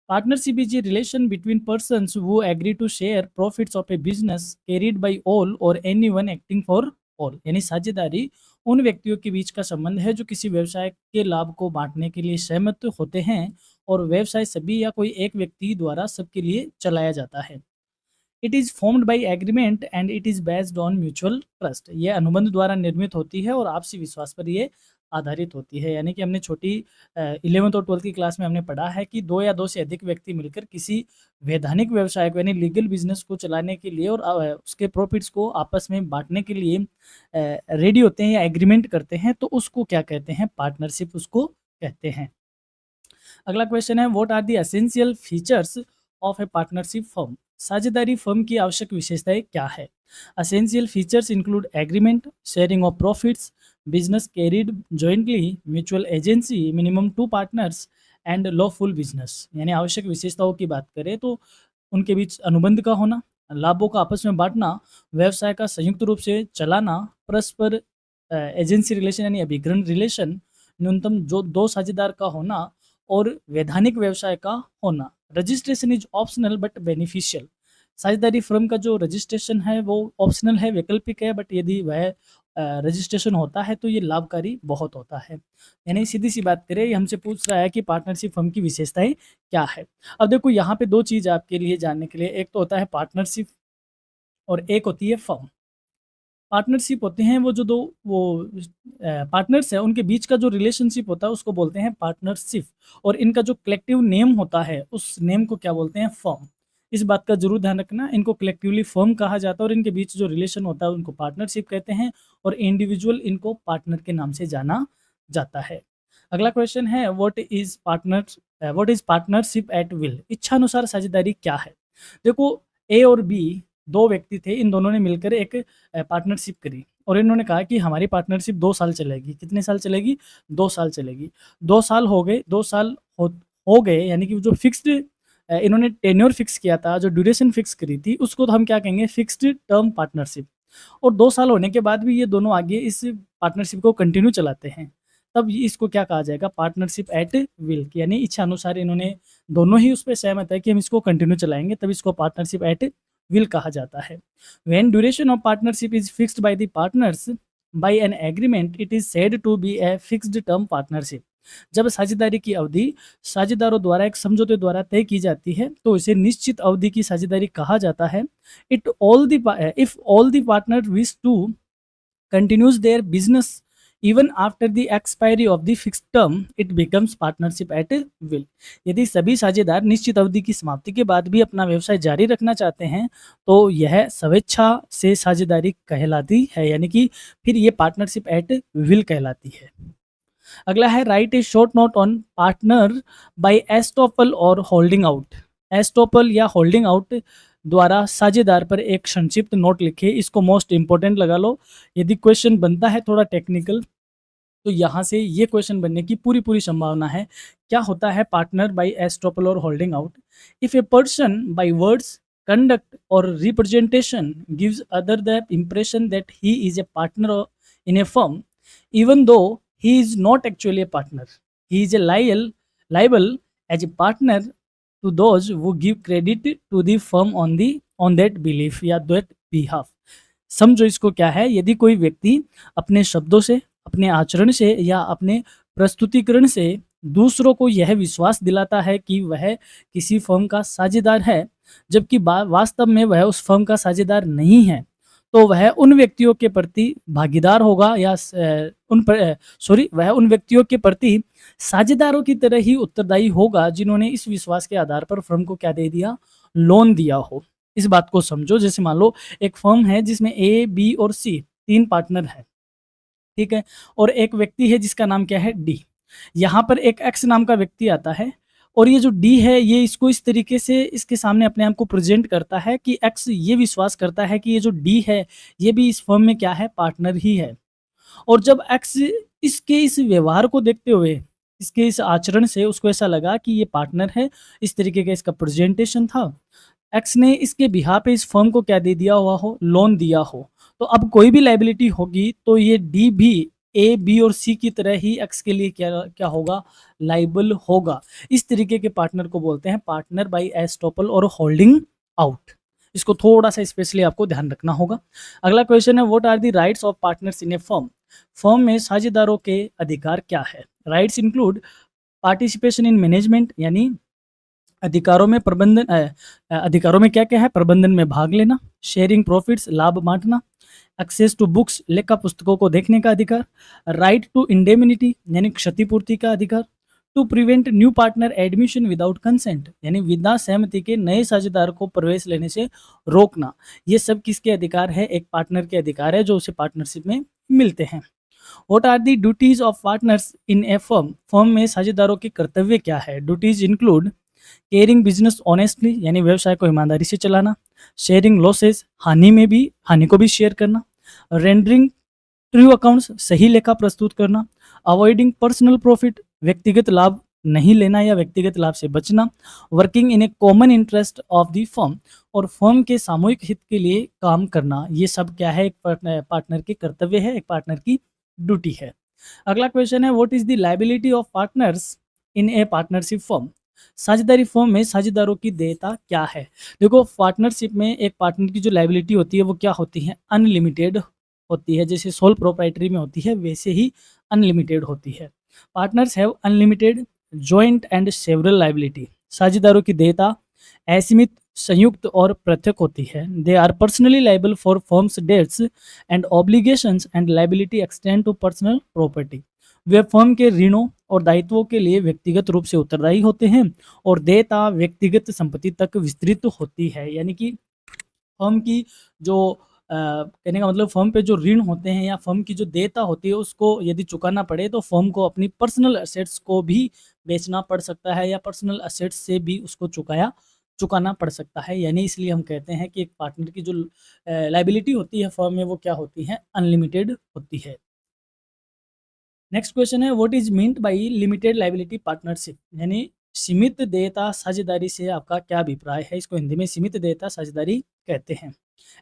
Partnership is a relation between persons who agree to share profits of a business carried by all or anyone acting for all। यानी साझेदारी उन व्यक्तियों के बीच का संबंध है जो किसी व्यवसाय के लाभ को बांटने के लिए सहमत होते हैं और व्यवसाय सभी या कोई एक व्यक्ति द्वारा सबके लिए चलाया जाता है। It is formed by agreement and it is based on mutual trust. ये अनुबंध द्वारा निर्मित होती है और आपसी विश्वास पर ये आधारित होती है। यानी कि हमने छोटी 11th और 12th की क्लास में हमने पढ़ा है कि 2 या 2 से अधिक व्यक्ति मिलकर किसी वैधानिक व्यवसाय को यानी लीगल बिजनेस को चलाने के लिए और उसके प्रॉफिट्स को आपस में बांटने के लिए रेडी होते हैं या एग्रीमेंट करते हैं, तो उसको क्या कहते हैं, पार्टनरशिप उसको कहते हैं। अगला क्वेश्चन है what are the essential features of a partnership firm. साझेदारी फर्म की आवश्यक विशेषताएं क्या है। Essential features include agreement, sharing of profits, business carried jointly, mutual agency, minimum 2 partners and lawful business. यानी आवश्यक विशेषताओं की बात करें तो उनके बीच अनुबंध का होना, लाभों का आपस में बांटना, व्यवसाय का संयुक्त रूप से चलाना, परस्पर एजेंसी रिलेशन यानी अभिकरण रिलेशन, न्यूनतम जो 2 साझेदार का होना और वैधानिक व्यवसाय का होना। Registration is optional but beneficial. साझेदारी फर्म का जो रजिस्ट्रेशन है वो ऑप्शनल है, वैकल्पिक है, बट यदि वह रजिस्ट्रेशन होता है तो ये लाभकारी बहुत होता है। यानी सीधी सी बात करें, ये हमसे पूछ रहा है कि पार्टनरशिप फर्म की विशेषताएं क्या है। अब देखो यहाँ पे 2 चीज़ आपके लिए जानने के लिए, एक तो होता है पार्टनरशिप और एक होती है फर्म। पार्टनरशिप होते हैं वो जो दो वो पार्टनर्स हैं उनके बीच का जो रिलेशनशिप होता है उसको बोलते हैं पार्टनरशिप, और इनका जो कलेक्टिव नेम होता है उस नेम को क्या बोलते हैं, फर्म। इस बात का जरूर ध्यान रखना, इनको कलेक्टिवली फर्म कहा जाता है और इनके बीच जो रिलेशन होता है उनको पार्टनरशिप कहते हैं, और इंडिविजुअल इनको पार्टनर के नाम से जाना जाता है। अगला क्वेश्चन है what is partnership at will. इच्छानुसार साझेदारी क्या है। देखो, ए और बी दो व्यक्ति थे, इन दोनों ने मिलकर एक पार्टनरशिप करी और इन्होंने कहा कि हमारी पार्टनरशिप 2 साल चलेगी। कितने साल चलेगी? 2 साल चलेगी। 2 साल हो गए, 2 साल हो गए, यानी कि जो फिक्स्ड इन्होंने टेन्योर फिक्स किया था, जो ड्यूरेशन फिक्स करी थी, उसको तो हम क्या कहेंगे, फिक्स्ड टर्म पार्टनरशिप। और 2 साल होने के बाद भी ये दोनों आगे इस पार्टनरशिप को कंटिन्यू चलाते हैं, तब इसको क्या कहा जाएगा, पार्टनरशिप एट विल। यानी इच्छा अनुसार इन्होंने दोनों ही उस पे सहमत है कि हम इसको कंटिन्यू चलाएंगे, तब इसको पार्टनरशिप एट विल कहा जाता है। When duration of partnership is fixed by the partners by an agreement, it is said to be a fixed term partnership. जब साझेदारी की अवधि साझेदारों द्वारा एक समझौते द्वारा तय की जाती है तो इसे निश्चित अवधि की साझेदारी कहा जाता है। If all the partners wish to continues their business even after the expiry of the fixed term, it becomes partnership at will. यदि सभी साझेदार निश्चित अवधि की समाप्ति के बाद भी अपना व्यवसाय जारी रखना चाहते हैं तो यह स्वेच्छा से साझेदारी कहलाती है, यानी कि फिर ये पार्टनरशिप एट विल कहलाती है। अगला है write a short note on partner by estoppel और होल्डिंग आउट। एस्टॉपल या होल्डिंग आउट द्वारा साझेदार पर एक संक्षिप्त नोट लिखे, इसको मोस्ट इंपॉर्टेंट लगा लो। यदि क्वेश्चन बनता है थोड़ा टेक्निकल तो यहाँ से ये क्वेश्चन बनने की पूरी पूरी संभावना है। क्या होता है पार्टनर बाय एस्टॉपल और holding out? If a person by words, conduct और representation gives other the impression that he is a partner in a firm even though he is not actually a partner, he is a liable as a partner to those who give credit to the firm on that belief या that behalf। समझो इसको क्या है। यदि कोई व्यक्ति अपने शब्दों से, अपने आचरण से या अपने प्रस्तुतिकरण से दूसरों को यह विश्वास दिलाता है कि वह किसी फर्म का साझेदार है, जबकि वास्तव में वह उस फर्म का साझेदार नहीं है, तो वह उन व्यक्तियों के प्रति भागीदार होगा या वह उन व्यक्तियों के प्रति साझेदारों की तरह ही उत्तरदायी होगा जिन्होंने इस विश्वास के आधार पर फर्म को क्या दे दिया, लोन दिया हो। इस बात को समझो। जैसे मान लो एक फर्म है जिसमें ए, बी और सी 3 पार्टनर हैं, ठीक है, और एक व्यक्ति है जिसका नाम क्या है, डी। यहाँ पर एक एक्स नाम का व्यक्ति आता है और ये जो डी है ये इसको इस तरीके से इसके सामने अपने आप को प्रेजेंट करता है कि एक्स ये विश्वास करता है कि ये जो डी है ये भी इस फर्म में क्या है, पार्टनर ही है। और जब एक्स इसके इस व्यवहार को देखते हुए, इसके इस आचरण से उसको ऐसा लगा कि ये पार्टनर है, इस तरीके का इसका प्रेजेंटेशन था, एक्स ने इसके बिहाफ पे इस फर्म को क्या दे दिया हुआ हो, लोन दिया हो, तो अब कोई भी लायबिलिटी होगी तो ये डी भी ए, बी और सी की तरह ही एक्स के लिए क्या क्या होगा, लाइबल होगा। इस तरीके के पार्टनर को बोलते हैं पार्टनर बाय एस्टॉपल और होल्डिंग आउट। इसको थोड़ा सा स्पेशली आपको ध्यान रखना होगा। अगला क्वेश्चन है what are the rights of partners in a firm. Firm में साझेदारों के अधिकार क्या है। Rights include participation in management, यानी अधिकारों में अधिकारों में क्या क्या है, प्रबंधन में भाग लेना, शेयरिंग प्रॉफिट्स, लाभ बांटना, एक्सेस टू बुक्स, लेखा पुस्तकों को देखने का अधिकार, राइट टू इंडेमिनिटी यानी क्षतिपूर्ति का अधिकार, to prevent new partner admission without consent यानी बिना सहमति के नए साझेदार को प्रवेश लेने से रोकना। ये सब किसके अधिकार है, एक पार्टनर के अधिकार है जो उसे पार्टनरशिप में मिलते हैं। What are the duties of partners in a firm. Firm में साझेदारों के कर्तव्य क्या है। Duties include caring business honestly यानी व्यवसाय को ईमानदारी से चलाना, शेयरिंग लॉसेस हानि को भी शेयर करना, रेंडरिंग ट्रू अकाउंट्स सही लेखा प्रस्तुत करना, अवॉइडिंग पर्सनल प्रॉफिट व्यक्तिगत लाभ नहीं लेना या व्यक्तिगत लाभ से बचना, working in A common interest of the firm, और फर्म के सामूहिक हित के लिए काम करना, ये सब क्या है, एक पार्टनर के कर्तव्य है, एक पार्टनर की ड्यूटी है। अगला क्वेश्चन है, what is the liability of partners in A partnership firm? साझेदारी फर्म में साझेदारों की देयता क्या है? देखो, पार्टनरशिप में एक पार्टनर की जो लायबिलिटी होती है वो क्या होती है, अनलिमिटेड होती है। जैसे सोल प्रोप्राइटरी में होती है वैसे ही अनलिमिटेड होती है। Partners have unlimited joint and several liability. साझेदारों की देयता असीमित, संयुक्त और पृथक होती है। They are personally liable for firm's debts and obligations and liability extend to personal property. वे फर्म के ऋणों और दायित्वों के लिए व्यक्तिगत रूप से उत्तरदायी होते हैं और देयता व्यक्तिगत संपत्ति तक विस्तृत होती है। यानी कि फर्म की जो कहने का मतलब, फर्म पे जो ऋण होते हैं या फर्म की जो देयता होती है उसको यदि चुकाना पड़े तो फर्म को अपनी पर्सनल असेट्स को भी बेचना पड़ सकता है या पर्सनल असेट्स से भी उसको चुकाना पड़ सकता है। यानी इसलिए हम कहते हैं कि एक पार्टनर की जो लायबिलिटी होती है फर्म में वो क्या होती है, अनलिमिटेड होती है। नेक्स्ट क्वेश्चन है, what is meant by limited liability partnership? यानी सीमित देयता साझेदारी से आपका क्या अभिप्राय है? इसको हिंदी में सीमित देयता साझेदारी कहते हैं।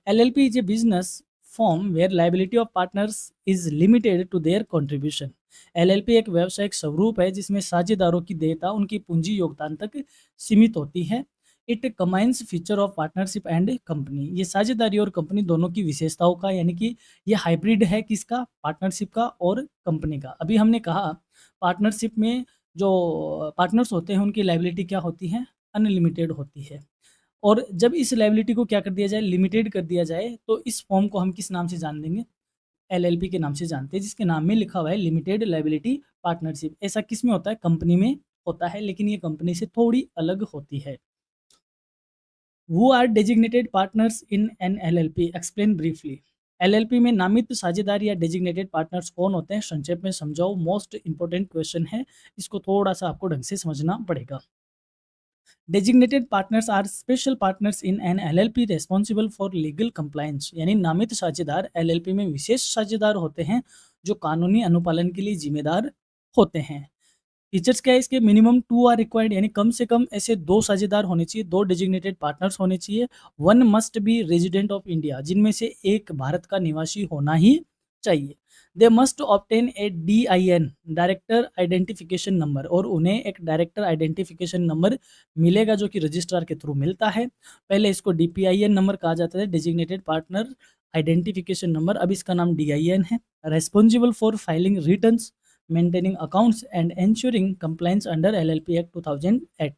LLP is a business firm where liability of partners is limited to their contribution. LLP एक व्यावसायिक स्वरूप है जिसमें साझेदारों की देयता उनकी पूंजी योगदान तक सीमित होती है। It combines feature of partnership and company. ये साझेदारी और कंपनी दोनों की विशेषताओं का, यानी कि ये हाइब्रिड है किसका, पार्टनरशिप का और कंपनी का। अभी हमने कहा पार्टनरशिप में जो पार्टनर्स होते हैं उनकी लायबिलिटी क्या होती है, अनलिमिटेड होती है। और जब इस लायबिलिटी को क्या कर दिया जाए, लिमिटेड कर दिया जाए, तो इस फॉर्म को हम किस नाम से जान देंगे, LLP के नाम से जानते हैं, जिसके नाम में लिखा हुआ है लिमिटेड लायबिलिटी पार्टनरशिप। ऐसा किस में होता है, कंपनी में होता है, लेकिन ये कंपनी से थोड़ी अलग होती है। Who are designated partners in an LLP? Explain briefly. LLP में नामित साझेदार या डेजिग्नेटेड पार्टनर्स कौन होते हैं, संक्षेप में समझाओ। मोस्ट इंपॉर्टेंट क्वेश्चन है, इसको थोड़ा सा आपको ढंग से समझना पड़ेगा। Designated partners are special partners in an LLP responsible for legal compliance. यानी नामित साझेदार LLP में विशेष साझेदार होते हैं जो कानूनी अनुपालन के लिए जिम्मेदार होते हैं। फीचर्स क्या है इसके, मिनिमम 2 आर रिक्वायर्ड, यानी कम से कम ऐसे 2 साझेदार होने चाहिए, 2 डेजिग्नेटेड पार्टनर्स होने चाहिए। 1 must be resident of India, जिनमें से एक भारत का निवासी होना ही चाहिए। They must obtain a DIN, director identification number, और उन्हें एक डायरेक्टर आइडेंटिफिकेशन नंबर मिलेगा जो कि रजिस्ट्रार के थ्रू मिलता है। पहले इसको DPIN नंबर कहा जाता है, डेजिग्नेटेड पार्टनर आइडेंटिफिकेशन नंबर, अब इसका नाम DIN है। Responsible for filing returns, maintaining accounts and ensuring compliance under LLP act 2008।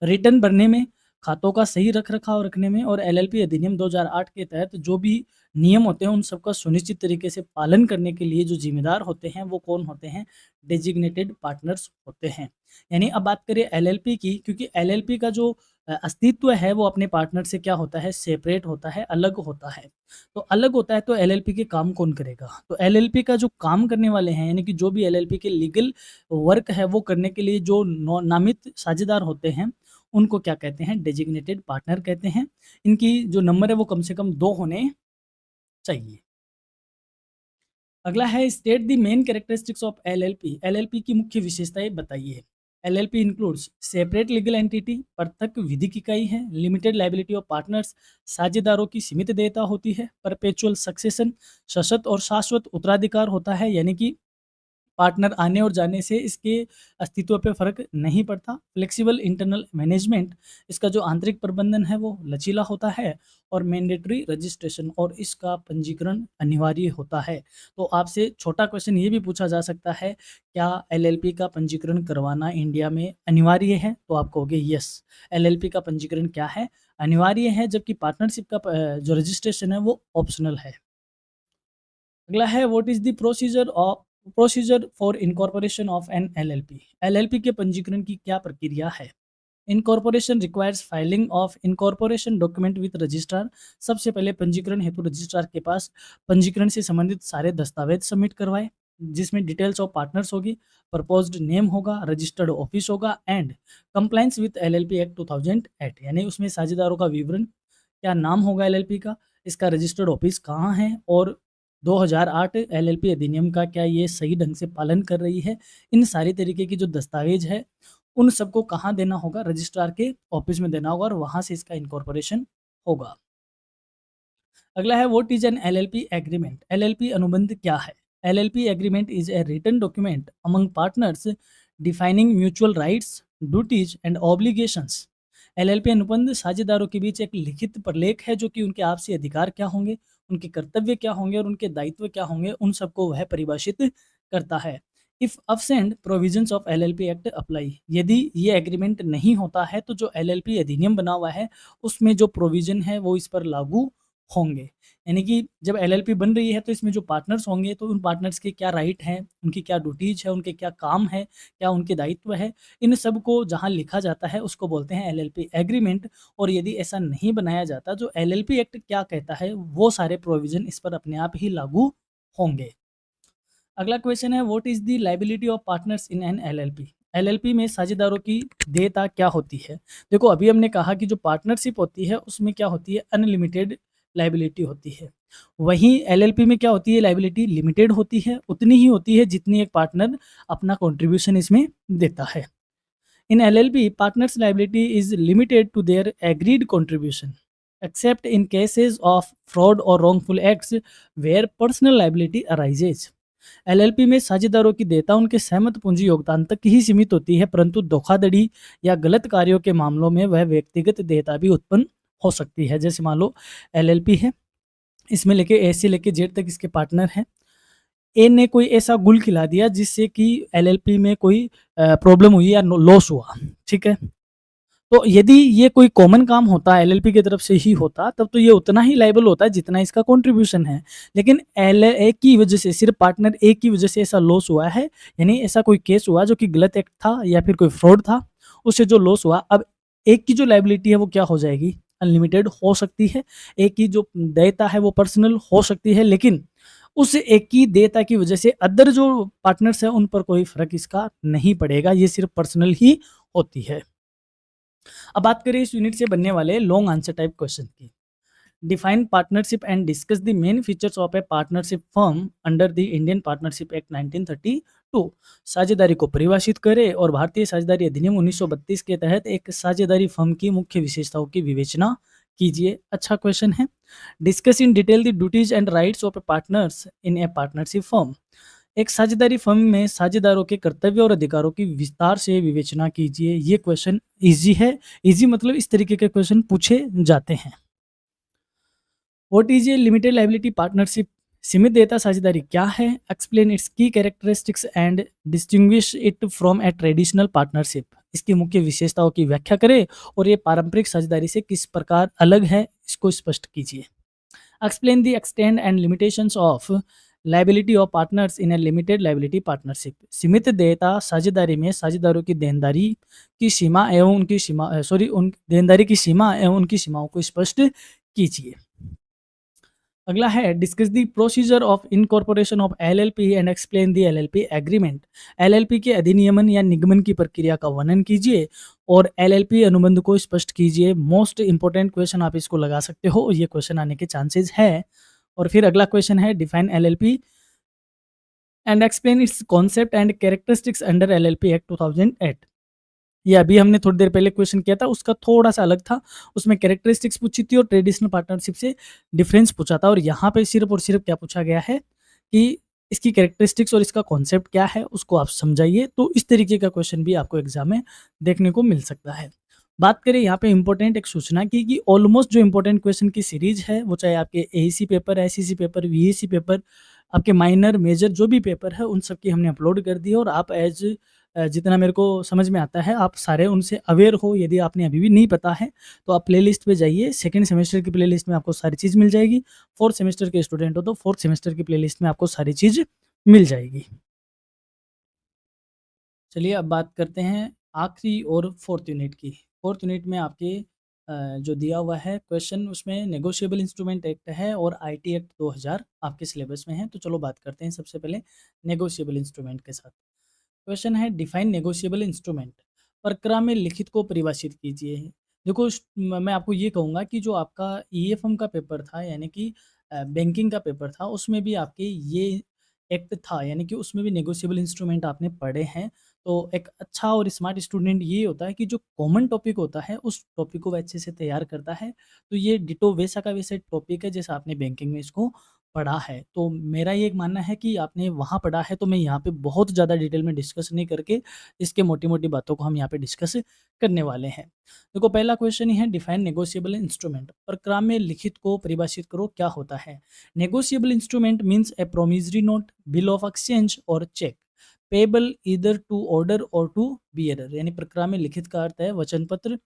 Return भरने में, खातों का सही रख रखाव रखने में, और LLP अधिनियम 2008 के तहत जो भी नियम होते हैं उन सबका सुनिश्चित तरीके से पालन करने के लिए जो जिम्मेदार होते हैं वो कौन होते हैं, डेजिग्नेटेड पार्टनर्स होते हैं। यानी अब बात करें LLP की, क्योंकि LLP का जो अस्तित्व है वो अपने पार्टनर से क्या होता है, सेपरेट होता है, अलग होता है। तो अलग होता है तो LLP के काम कौन करेगा, तो LLP का जो काम करने वाले हैं, यानी कि जो भी LLP के लीगल वर्क है वो करने के लिए जो नामित साझेदार होते हैं उनको क्या कहते हैं, डेजिग्नेटेड पार्टनर कहते हैं। इनकी जो नंबर है वो कम से कम 2 होने चाहिए। अगला है, state the main characteristics of LLP। LLP की मुख्य विशेषताएं बताइए। LLP includes separate legal entity, पृथक विधिक इकाई है। लिमिटेड लायबिलिटी ऑफ पार्टनर्स, साझेदारों की सीमित देयता होती है। परपेचुअल सक्सेशन, सशत और शाश्वत उत्तराधिकार होता है, यानी कि पार्टनर आने और जाने से इसके अस्तित्व पे फ़र्क नहीं पड़ता। फ्लेक्सिबल इंटरनल मैनेजमेंट, इसका जो आंतरिक प्रबंधन है वो लचीला होता है। और मैंडेटरी रजिस्ट्रेशन, और इसका पंजीकरण अनिवार्य होता है। तो आपसे छोटा क्वेश्चन ये भी पूछा जा सकता है, क्या LLP का पंजीकरण करवाना इंडिया में अनिवार्य है, तो आप कहोगे यस, LLP का पंजीकरण क्या है, अनिवार्य है, जबकि पार्टनरशिप का जो रजिस्ट्रेशन है वो ऑप्शनल है। अगला है, what is the procedure for incorporation of an LLP। LLP के पंजीकरण की क्या प्रक्रिया है। Incorporation requires filing of incorporation document with registrar. सबसे पहले पंजीकरण हेतु रजिस्ट्रार के पास पंजीकरण से संबंधित सारे दस्तावेज सबमिट करवाए, जिसमें डिटेल्स ऑफ पार्टनर्स होगी, प्रपोज्ड नेम होगा, रजिस्टर्ड ऑफिस होगा, and compliance with LLP act 2008। यानी उसमें साझेदारों का विवरण, क्या नाम होगा LLP का, इसका रजिस्टर्ड ऑफिस कहाँ है, और 2008 एलएलपी अधिनियम का क्या ये सही ढंग से पालन कर रही है? इन सारी तरीके की जो दस्तावेज है, उन सबको कहाँ देना होगा? रजिस्ट्रार के ऑफिस में देना होगा और वहाँ से इसका इनकॉर्पोरेशन होगा। अगला है what is an LLP agreement? LLP अनुबंध क्या है? LLP agreement is a written document among partners defining mutual rights, duties and obligations. LLP अनुबंध साझेदारों के बीच एक लिखित प्रलेख है जो कि उनके आपसी अधिकार क्या होंगे, उनके कर्तव्य क्या होंगे और उनके दायित्व क्या होंगे, उन सबको वह परिभाषित करता है। If absent provisions of LLP act apply, यदि ये एग्रीमेंट नहीं होता है तो जो एलएलपी अधिनियम बना हुआ है उसमें जो प्रोविजन है वो इस पर लागू होंगे। यानी कि जब एलएलपी बन रही है तो इसमें जो पार्टनर्स होंगे तो उन पार्टनर्स के क्या राइट हैं, उनकी क्या ड्यूटीज है, उनके क्या काम है, क्या उनके दायित्व है, इन सब को जहाँ लिखा जाता है उसको बोलते हैं एलएलपी एग्रीमेंट। और यदि ऐसा नहीं बनाया जाता, जो एलएलपी एक्ट क्या कहता है वो सारे प्रोविजन इस पर अपने आप ही लागू होंगे। अगला क्वेश्चन है what is the liability of partners in N LLP? LLP में साझेदारों की देयता क्या होती है? देखो, अभी हमने कहा कि जो पार्टनरशिप होती है उसमें क्या होती है, अनलिमिटेड लायबिलिटी होती है। वहीं एलएलपी में क्या होती है, लायबिलिटी लिमिटेड होती है, उतनी ही होती है जितनी एक पार्टनर अपना कंट्रीब्यूशन इसमें देता है। In LLP partners liability is limited to their agreed contribution except in cases of fraud और wrongful acts where personal liability arises. LLP में साझेदारों की देयता उनके सहमत पूंजी योगदान तक ही सीमित होती है, परंतु धोखाधड़ी या गलत कार्यों के मामलों में वह व्यक्तिगत देयता भी उत्पन्न हो सकती है। जैसे मान लो एलएलपी है, इसमें लेके ए से लेके जेड तक इसके पार्टनर हैं। ए ने कोई ऐसा गुल खिला दिया जिससे कि एलएलपी में कोई प्रॉब्लम हुई या लॉस हुआ, ठीक है। तो यदि ये कोई कॉमन काम होता एलएलपी की तरफ से ही होता तब तो ये उतना ही लायबल होता है जितना इसका कंट्रीब्यूशन है। लेकिन एल ए की वजह से, सिर्फ पार्टनर ए की वजह से ऐसा लॉस हुआ है, यानी ऐसा कोई केस हुआ जो कि गलत एक्ट था या फिर कोई फ्रॉड था, उससे जो लॉस हुआ, अब एक की जो लायबिलिटी है वो क्या हो जाएगी, अनलिमिटेड हो सकती है। एक की जो देयता है वो पर्सनल हो सकती है, लेकिन उस एक की देयता की वजह से अदर जो पार्टनर्स हैं उन पर कोई फर्क इसका नहीं पड़ेगा, ये सिर्फ पर्सनल ही होती है। अब बात करें इस यूनिट से बनने वाले लॉन्ग आंसर टाइप क्वेश्चन की। Define partnership and discuss the main features of a partnership firm under the Indian partnership act 1932। साझेदारी को परिभाषित करें और भारतीय साझेदारी अधिनियम 1932 के तहत एक साझेदारी फर्म की मुख्य विशेषताओं की विवेचना कीजिए। अच्छा क्वेश्चन है। Discuss in detail the duties and rights of A partners in A partnership firm. एक साझेदारी फर्म में साझेदारों के कर्तव्य और अधिकारों की विस्तार से विवेचना कीजिए। ये क्वेश्चन इजी है। इजी मतलब इस तरीके के क्वेश्चन पूछे जाते हैं। What is A limited liability partnership? सीमित देयता साझेदारी क्या है? एक्सप्लेन इट्स की characteristics and distinguish it from A traditional partnership. इसकी मुख्य विशेषताओं की व्याख्या करें और ये पारंपरिक साझेदारी से किस प्रकार अलग है, इसको स्पष्ट कीजिए। Explain the extend and limitations of liability of partners in A limited liability partnership. सीमित देयता साझेदारी में साझेदारों की देनदारी की सीमा एवं उनकी सीमा उन देनदारी की सीमा एवं उनकी सीमाओं को स्पष्ट कीजिए। अगला है discuss the procedure of incorporation of LLP and explain the LLP agreement. LLP के अधिनियमन या निगमन की प्रक्रिया का वर्णन कीजिए और एलएलपी अनुबंध को स्पष्ट कीजिए। मोस्ट इंपोर्टेंट क्वेश्चन, आप इसको लगा सकते हो, ये क्वेश्चन आने के चांसेस है। और फिर अगला क्वेश्चन है define LLP and explain it's concept and characteristics under LLP act 2008। ये अभी हमने थोड़ी देर पहले क्वेश्चन किया था, उसका थोड़ा सा अलग था। उसमें कैरेक्टरिस्टिक्स पूछी थी और ट्रेडिशनल पार्टनरशिप से डिफरेंस पूछा था। और यहाँ पे सिर्फ और सिर्फ क्या पूछा गया है कि इसकी कैरेक्टरिस्टिक्स और इसका कॉन्सेप्ट क्या है, उसको आप समझाइए। तो इस तरीके का क्वेश्चन भी आपको एग्जाम में देखने को मिल सकता है। बात करें यहाँ पे इंपॉर्टेंट एक सूचना की कि ऑलमोस्ट जो इंपॉर्टेंट क्वेश्चन की सीरीज है, वो चाहे आपके AEC paper, SEC paper, VAC paper, आपके माइनर मेजर जो भी पेपर है, उन सब की हमने अपलोड कर दी है। और आप जितना मेरे को समझ में आता है, आप सारे उनसे अवेयर हो। यदि आपने अभी भी नहीं पता है तो आप प्लेलिस्ट पे जाइए, सेकंड सेमेस्टर की प्लेलिस्ट में आपको सारी चीज़ मिल जाएगी। फोर्थ सेमेस्टर के स्टूडेंट हो तो फोर्थ सेमेस्टर की प्लेलिस्ट में आपको सारी चीज़ मिल जाएगी। चलिए अब बात करते हैं आखिरी और फोर्थ यूनिट की। फोर्थ यूनिट में आपके जो दिया हुआ है क्वेश्चन, उसमें नेगोशिएबल इंस्ट्रूमेंट एक्ट है और आईटी एक्ट 2000 आपके सिलेबस में है। तो चलो बात करते हैं सबसे पहले नेगोशिएबल इंस्ट्रूमेंट के साथ। क्वेश्चन है डिफाइन नेगोशिएबल इंस्ट्रूमेंट। प्रक्रिया में लिखित को परिभाषित कीजिए। देखो मैं आपको ये कहूँगा कि जो आपका ईएफएम का पेपर था, यानी कि बैंकिंग का पेपर था, उसमें भी आपके ये एक्ट था, यानी कि उसमें भी नेगोशिएबल इंस्ट्रूमेंट आपने पढ़े हैं। तो एक अच्छा और स्मार्ट स्टूडेंट ये होता है कि जो कॉमन टॉपिक होता है, उस टॉपिक को वो अच्छे से तैयार करता है। तो ये डिटो वैसा का वैसा टॉपिक है जैसा आपने बैंकिंग में इसको पढ़ा है। तो मेरा ये एक मानना है कि आपने वहाँ पढ़ा है, तो मैं यहाँ पे बहुत ज़्यादा डिटेल में डिस्कस नहीं करके इसके मोटी-मोटी बातों को हम यहाँ पे डिस्कस करने वाले हैं। देखो, पहला क्वेश्चन ही है, डिफाइन नेगोशिएबल इंस्ट्रूमेंट। प्रक्रिया में लिखित को परिभाषित करो, क्या होता है? Negotiable instrument means a promissory note, bill of exchange और cheque payable either to order और टू बियरर। यानी प्रक्रिया में लिखित का अर्थ है वचन पत्र,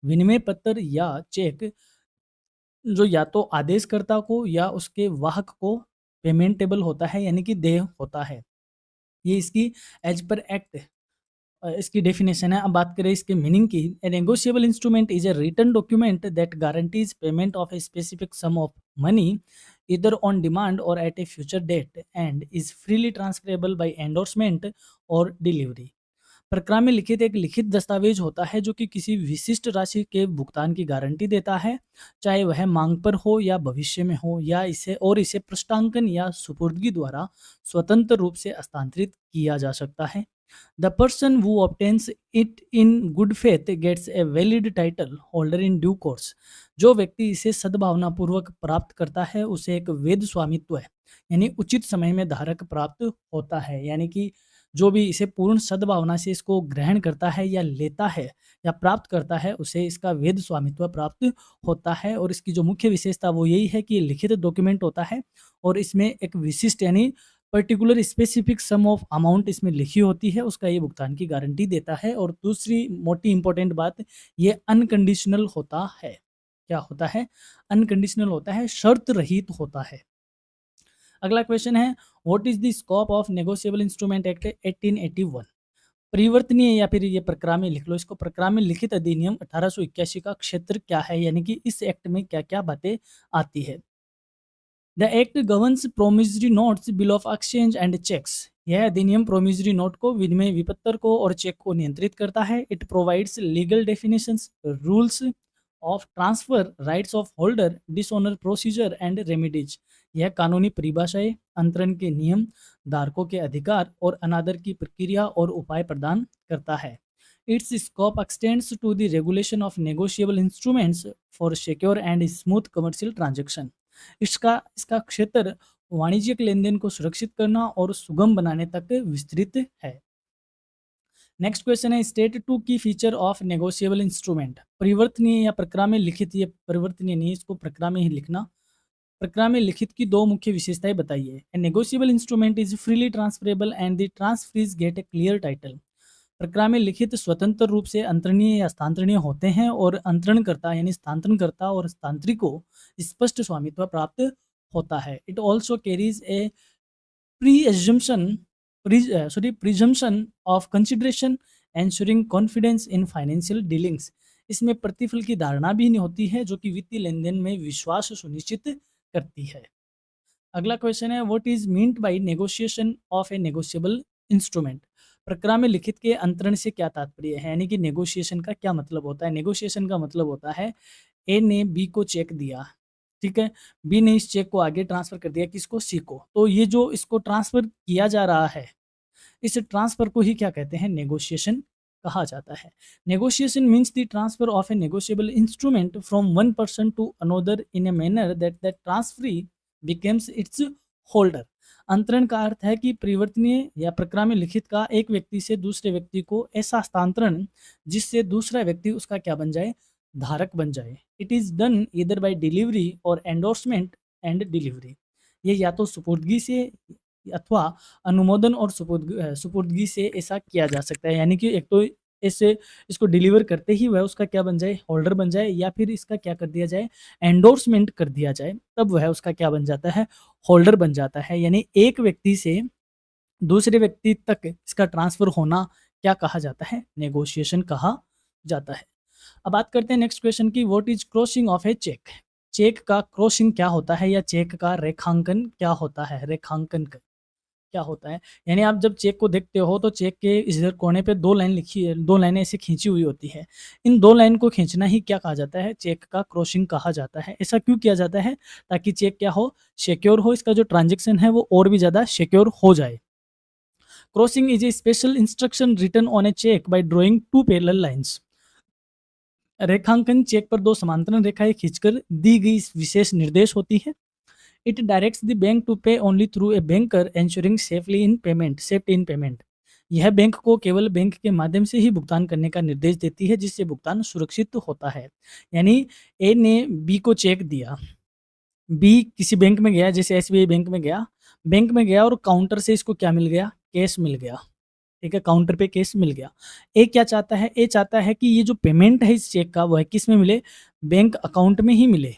विनिमय पत्र या चेक, जो या तो आदेशकर्ता को या उसके वाहक को पेमेंटेबल होता है, यानी कि देय होता है। ये इसकी एज पर एक्ट इसकी डेफिनेशन है। अब बात करें इसके मीनिंग की। A negotiable instrument is a written document that guarantees payment of a specific sum of money either on demand or at a future date and is freely transferable by endorsement or delivery। प्रक्रिया में लिखित एक लिखित दस्तावेज होता है जो कि किसी विशिष्ट राशि के भुगतान की गारंटी देता है, चाहे वह मांग पर हो या भविष्य में हो, या इसे पृष्ठांकन या सुपुर्दगी द्वारा स्वतंत्र रूप से हस्तांतरित किया जा सकता है। The person who obtains it in good faith gets a valid title holder in due course। जो व्यक्ति इसे सद्भावनापूर्वक प्राप्त करता है उसे एक वैध स्वामित्व है, यानी उचित समय में धारक प्राप्त होता है। यानी कि जो भी इसे पूर्ण सद्भावना से इसको ग्रहण करता है या लेता है या प्राप्त करता है, उसे इसका वैध स्वामित्व प्राप्त होता है। और इसकी जो मुख्य विशेषता वो यही है कि ये लिखित डॉक्यूमेंट होता है और इसमें एक विशिष्ट यानी particular specific sum of amount इसमें लिखी होती है, उसका ये भुगतान की गारंटी देता है। और दूसरी मोटी इंपॉर्टेंट बात, ये अनकंडीशनल होता है। क्या होता है? अनकंडीशनल होता है, शर्त रहित होता है। अगला क्वेश्चन है, what is the scope of negotiable instrument act 1881। परिवर्तनीय या फिर ये प्रक्रिया में लिख लो इसको, प्रक्रिया में लिखित अधिनियम 1881 का क्षेत्र क्या है, यानी कि इस एक्ट में क्या क्या बातें आती है। The act governs promissory notes, bill of exchange and cheques. यह अधिनियम प्रोमिसरी नोट को, विनिमय विपत्र को और चेक को नियंत्रित करता है। It provides legal definitions, rules of transfer, rights of holder, dishonour procedure and remedies. यह कानूनी परिभाषाएं, अंतरण के नियम, धारकों के अधिकार और अनादर की प्रक्रिया और उपाय प्रदान करता है। Its scope extends to the regulation of negotiable instruments for secure and smooth commercial transaction. इसका इसका क्षेत्र वाणिज्यिक लेनदेन को सुरक्षित करना और सुगम बनाने तक विस्तृत है। नेक्स्ट क्वेश्चन है, स्टेट टू की फीचर ऑफ नेगोशिएबल इंस्ट्रूमेंट। परिवर्तनीय या प्रक्रिया में लिखित, ये परिवर्तनीय नहीं, इसको प्रक्रिया में ही लिखना। प्रक्रिया में लिखित की दो मुख्य विशेषताएं बताइए। A negotiable instrument is freely transferable and the transferees get a clear title. प्रक्रिया में लिखित स्वतंत्र रूप से अंतरणीय या हस्तांतरणीय होते हैं और अंतरणकर्ता यानी स्थानांतरणकर्ता और हस्तांतरी को स्पष्ट स्वामित्व प्राप्त होता है। It also carries A pre-assumption presumption of consideration ensuring confidence in financial dealings. इसमें प्रतिफल की धारणा भी नहीं होती है, जो कि वित्तीय लेनदेन में विश्वास सुनिश्चित करती है। अगला क्वेश्चन है, what is meant bye negotiation of a negotiable instrument. प्रक्रिया में लिखित के अंतरण से क्या तात्पर्य है, यानी कि नेगोशिएशन का क्या मतलब होता है। नेगोशिएशन का मतलब होता है, ए ने बी को चेक दिया, ठीक है, बी ने इस चेक को आगे ट्रांसफर कर दिया किसको, सी को। तो ये जो इसको ट्रांसफर किया जा रहा है, इस ट्रांसफर को ही क्या कहते हैं, नेगोशिएशन कहा जाता है। Negotiation means the transfer of a negotiable instrument from one person to another in a manner that that transferee becomes its holder. अंतरण का अर्थ है कि परिवर्तनीय या प्रक्रिया में लिखित का एक व्यक्ति से दूसरे व्यक्ति को ऐसा हस्तांतरण जिससे दूसरा व्यक्ति उसका क्या बन जाए, धारक बन जाए। It is done either by delivery और एंडोर्समेंट एंड डिलीवरी। ये या तो सुपुर्दगी से अथवा अनुमोदन और सुपुर्दगी से ऐसा किया जा सकता है। यानी कि एक तो ऐसे इसको डिलीवर करते ही वह उसका क्या बन जाए, होल्डर बन जाए, या फिर इसका क्या कर दिया जाए, एंडोर्समेंट कर दिया जाए, तब वह उसका क्या बन जाता है, होल्डर बन जाता है। यानी एक व्यक्ति से दूसरे व्यक्ति तक इसका ट्रांसफर होना क्या कहा जाता है, नेगोशिएशन कहा जाता है। अब बात करते हैं नेक्स्ट क्वेश्चन की, what is crossing of a cheque. Cheque का क्रॉसिंग क्या होता है या चेक का रेखांकन क्या होता है, रेखांकन क्या होता है? यानी आप जब चेक को देखते हो तो चेक के इधर कोने पे 2 लाइन लिखी है, 2 लाइनें ऐसे खींची हुई होती है। इन 2 लाइन को खींचना ही क्या कहा जाता है? चेक का क्रॉसिंग कहा जाता है। ऐसा क्यों किया जाता है? ताकि चेक क्या हो? सिक्योर हो, इसका जो ट्रांज़ैक्शन है वो और भी ज़्यादा सिक्योर हो जाए। Crossing is a special instruction written on a cheque by drawing 2 parallel lines. रेखांकन चेक पर 2 समांतर रेखाएँ खींचकर दी गई विशेष निर्देश होती है। It directs the bank to pay only through a banker ensuring safety in payment. यह बैंक को केवल बैंक के माध्यम से ही भुगतान करने का निर्देश देती है, जिससे भुगतान सुरक्षित होता है। यानी ए ने बी को चेक दिया, बी किसी बैंक में गया, जैसे एसबीआई बैंक में गया और काउंटर से इसको क्या मिल गया? कैश मिल गया। ठीक है, काउंटर पे कैश मिल गया। ए क्या चाहता है? ए चाहता है कि ये जो पेमेंट है इस चेक का, वह किस में मिले? बैंक अकाउंट में ही मिले।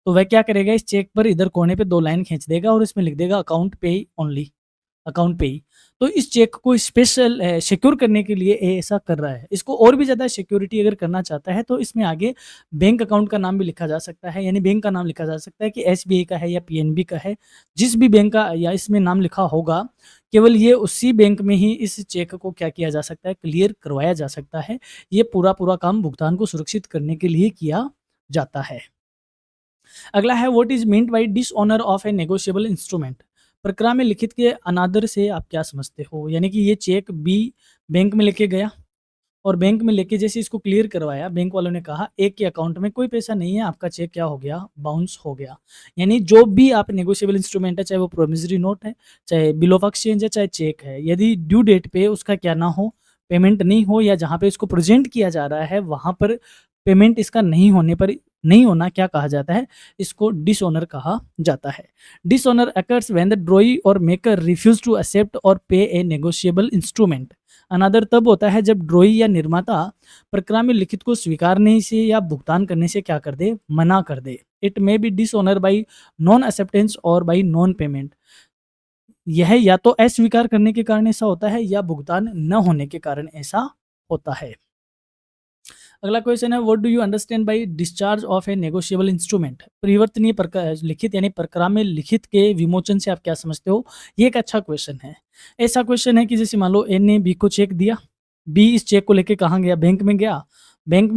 तो वह क्या करेगा? इस चेक पर इधर कोने पे 2 लाइन खींच देगा और इसमें लिख देगा अकाउंट पे ओनली, अकाउंट पे ही। तो इस चेक को स्पेशल सिक्योर करने के लिए ये ऐसा कर रहा है। इसको और भी ज़्यादा सिक्योरिटी अगर करना चाहता है तो इसमें आगे बैंक अकाउंट का नाम भी लिखा जा सकता है, यानी बैंक का नाम लिखा जा सकता है कि एसबीआई का है या पीएनबी का है। जिस भी बैंक का या इसमें नाम लिखा होगा, केवल ये उसी बैंक में ही इस चेक को क्या किया जा सकता है? क्लियर करवाया जा सकता है। ये पूरा काम भुगतान को सुरक्षित करने के लिए किया जाता है। अगला है what is meant by dishonour of a negotiable instrument. प्रक्रिया में लिखित के अनादर से आप क्या समझते हो? यानी कि ये चेक बी बैंक में लेके गया और बैंक में लेके जैसे इसको क्लियर करवाया, बैंक वालों ने कहा एक के अकाउंट में कोई पैसा नहीं है, आपका चेक क्या हो गया? बाउंस हो गया। यानी जो भी आप नेगोशिएबल इंस्ट्रूमेंट है, चाहे वो प्रोमिसरी नोट है, चाहे बिल ऑफ एक्सचेंज है, चाहे चेक है, यदि ड्यू डेट पे उसका क्या ना हो, पेमेंट नहीं हो, या जहाँ पे इसको प्रेजेंट किया जा रहा है वहाँ पर पेमेंट इसका नहीं होना क्या कहा जाता है? इसको डिसऑनर कहा जाता है। डिसऑनर अकर्स व्हेन द ड्रॉई और मेकर रिफ्यूज टू एक्सेप्ट और पे ए नेगोशिएबल इंस्ट्रूमेंट। अनादर तब होता है जब ड्रॉई या निर्माता प्रक्रिया में लिखित को स्वीकारने से या भुगतान करने से क्या कर दे? मना कर दे। It may be dishonour by non acceptance और बाई नॉन पेमेंट। यह या तो अस्वीकार करने के कारण ऐसा होता है या भुगतान न होने के कारण ऐसा होता है। अगला क्वेश्चन है what do you understand bye discharge of a negotiable instrument. परिवर्तनीय लिखित यानी प्रक्रिया में लिखित के विमोचन से आप क्या समझते हो? ये एक अच्छा क्वेश्चन है। ऐसा क्वेश्चन है कि जैसे मान लो ए ने बी को चेक दिया, बी इस चेक को लेके कहाँ गया? बैंक में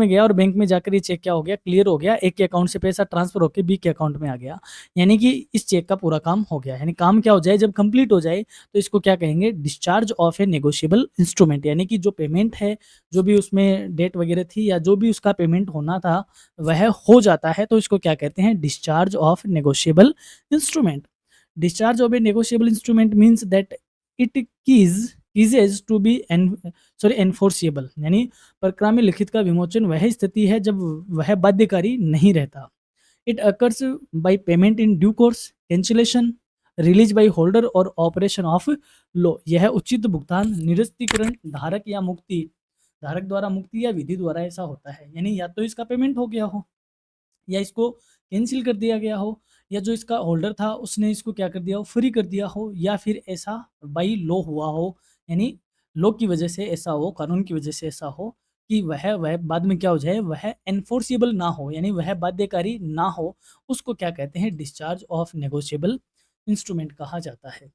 गया और बैंक में जाकर ये चेक क्या हो गया? क्लियर हो गया। एक के अकाउंट से पैसा ट्रांसफर होकर बी के अकाउंट में आ गया। यानी कि इस चेक का पूरा काम हो गया। यानी काम क्या हो जाए? जब कंप्लीट हो जाए तो इसको क्या कहेंगे? Discharge of a negotiable instrument. यानी कि जो पेमेंट है, जो भी उसमें डेट वगैरह थी या जो भी उसका पेमेंट होना था वह हो जाता है, तो इसको क्या कहते हैं? Discharge of negotiable instrument. Discharge of a negotiable instrument means that it ceases to be enforceable. यानी प्रक्रिया में लिखित का विमोचन वह स्थिति है जब वह बाध्यकारी नहीं रहता। It occurs by payment in due course, cancellation, release by holder और ऑपरेशन ऑफ लॉ। यह उचित भुगतान, निरस्तीकरण, धारक द्वारा मुक्ति या विधि द्वारा ऐसा होता है। यानी या तो इसका पेमेंट हो गया हो, या इसको कैंसिल कर दिया गया हो, या जो इसका होल्डर था उसने इसको क्या कर दिया हो? फ्री कर दिया हो, या फिर ऐसा बाई लॉ हुआ हो। यानी लॉ की वजह से ऐसा हो, कानून की वजह से ऐसा हो कि वह बाद में क्या हो जाए? वह एनफोर्सिबल ना हो, यानी वह बाध्यकारी ना हो। उसको क्या कहते हैं? डिस्चार्ज ऑफ नेगोशिएबल इंस्ट्रूमेंट कहा जाता है।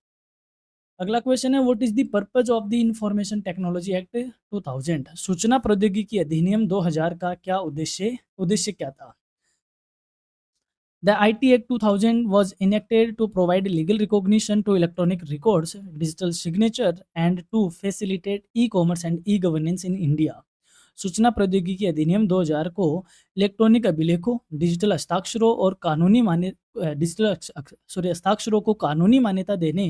अगला क्वेश्चन है what is the purpose of the information technology act 2000। सूचना प्रौद्योगिकी अधिनियम 2000 का क्या उद्देश्य क्या था? The IT Act 2000 was enacted to provide legal recognition to electronic records, digital signature, and to facilitate e-commerce and e-governance in India. सूचना प्रौद्योगिकी अधिनियम 2000 को इलेक्ट्रॉनिक अभिलेखों, डिजिटल हस्ताक्षरों और हस्ताक्षरों को कानूनी मान्यता देने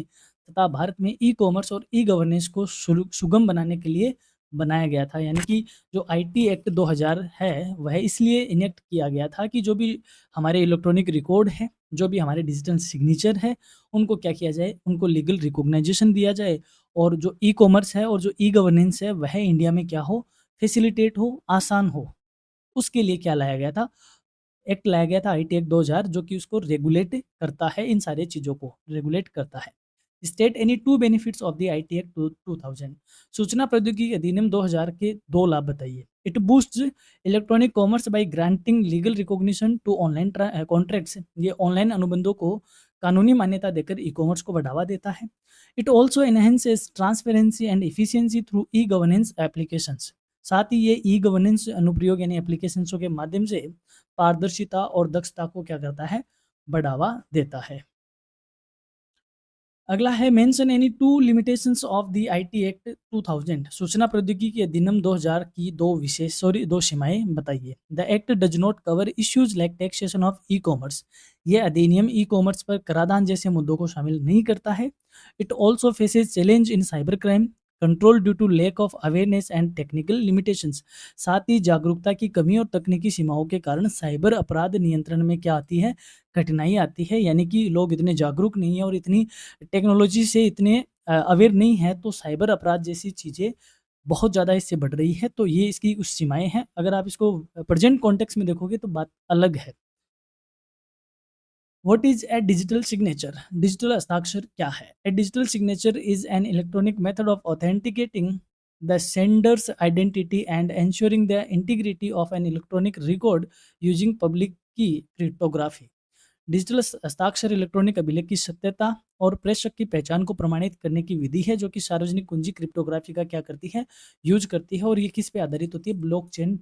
तथा भारत में ई कॉमर्स और ई गवर्नेंस को सुगम बनाने के लिए बनाया गया था। यानी कि जो आईटी एक्ट 2000 है वह इसलिए इनेक्ट किया गया था कि जो भी हमारे इलेक्ट्रॉनिक रिकॉर्ड है, जो भी हमारे डिजिटल सिग्नेचर है, उनको क्या किया जाए? उनको लीगल रिकॉग्नाइजेशन दिया जाए, और जो ई कॉमर्स है और जो ई गवर्नेंस है वह इंडिया में क्या हो? फैसिलिटेट हो, आसान हो। उसके लिए क्या लाया गया था? एक्ट लाया गया था आईटी एक्ट 2000, जो कि उसको रेगुलेट करता है, इन सारी चीज़ों को रेगुलेट करता है। State any two benefits of the IT act 2000। सूचना प्रौद्योगिकी अधिनियम 2000 के 2 लाभ बताइए। It boosts electronic commerce by granting legal recognition to online contracts. ये ऑनलाइन अनुबंधों को कानूनी मान्यता देकर ई-कॉमर्स को बढ़ावा देता है। It also enhances transparency and efficiency through e-governance applications. साथ ही ये ई-गवर्नेंस अनुप्रयोग यानी एप्लीकेशंसों के माध्यम से पारदर्शिता और दक्षता को क्या करता है? बढ़ावा देता है। अगला है mention any two limitations of the IT act 2000। सूचना प्रौद्योगिकी अधिनियम 2000 की दो सीमाएं बताइए। The act does not cover issues like taxation of e commerce. ये अधिनियम ई कॉमर्स पर कराधान जैसे मुद्दों को शामिल नहीं करता है। It also faces challenge in cyber crime control due to lack of awareness and technical limitations. साथ ही जागरूकता की कमी और तकनीकी सीमाओं के कारण साइबर अपराध नियंत्रण में क्या आती है? कठिनाई आती है। यानी कि लोग इतने जागरूक नहीं है और इतनी टेक्नोलॉजी से इतने अवेयर नहीं है, तो साइबर अपराध जैसी चीज़ें बहुत ज़्यादा इससे बढ़ रही है। तो ये इसकी कुछ सीमाएँ हैं। अगर आप इसको प्रेज़ेंट कॉन्टेक्स्ट में देखोगे तो बात अलग है। What is a digital signature? Digital हस्ताक्षर क्या है? A digital signature is an electronic method of authenticating the Sanders identity and ensuring the integrity of an electronic record using public की क्रिप्टोग्राफी। डिजिटल हस्ताक्षर इलेक्ट्रॉनिक अभिलेख की सत्यता और प्रेषक की पहचान को प्रमाणित करने की विधि है, जो कि सार्वजनिक कुंजी क्रिप्टोग्राफी का क्या करती है? यूज करती है। और ये किस पे आधारित होती है? ब्लॉकचेन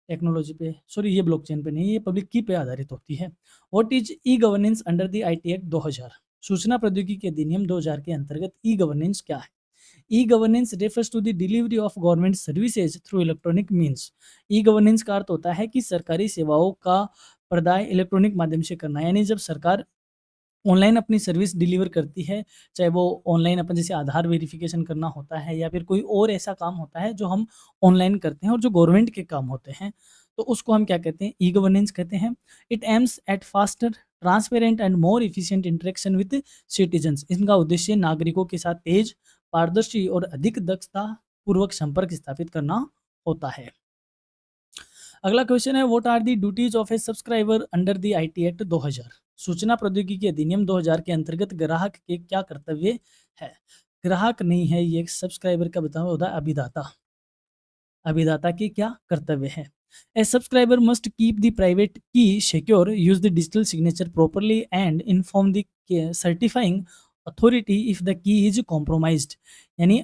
टेक्नोलॉजी पे। सॉरी, ये ब्लॉकचेन पे नहीं, ये पब्लिक की पे आधारित होती है। What is e governance under the IT act 2000? सूचना प्रौद्योगिकी अधिनियम 2000 के अंतर्गत ई गवर्नेंस क्या है? E governance refers to the delivery of government services through electronic means. E governance का अर्थ होता है कि सरकारी सेवाओं का प्रदाय इलेक्ट्रॉनिक माध्यम से करना। यानी जब सरकार ऑनलाइन अपनी सर्विस डिलीवर करती है, चाहे वो ऑनलाइन अपन जैसे आधार वेरिफिकेशन करना होता है या फिर कोई और ऐसा काम होता है जो हम ऑनलाइन करते हैं और जो गवर्नमेंट के काम होते हैं, तो उसको हम क्या कहते हैं? ई गवर्नेंस कहते हैं। It aims at faster transparent and more efficient interaction with citizens. इनका उद्देश्य नागरिकों के साथ तेज, पारदर्शी और अधिक दक्षता पूर्वक संपर्क स्थापित करना होता है। अगला क्वेश्चन है, what are the duties of a subscriber under the IT act 2000? सूचना प्रौद्योगिकी अधिनियम 2000 के अंतर्गत ग्राहक के क्या कर्तव्य है? ग्राहक नहीं है ये, सब्सक्राइबर का बताओ होता है अभिदाता। अभिदाता के क्या कर्तव्य है? A subscriber must keep the private key secure, use the digital signature properly and inform the certifying authority if the key is compromised. यानी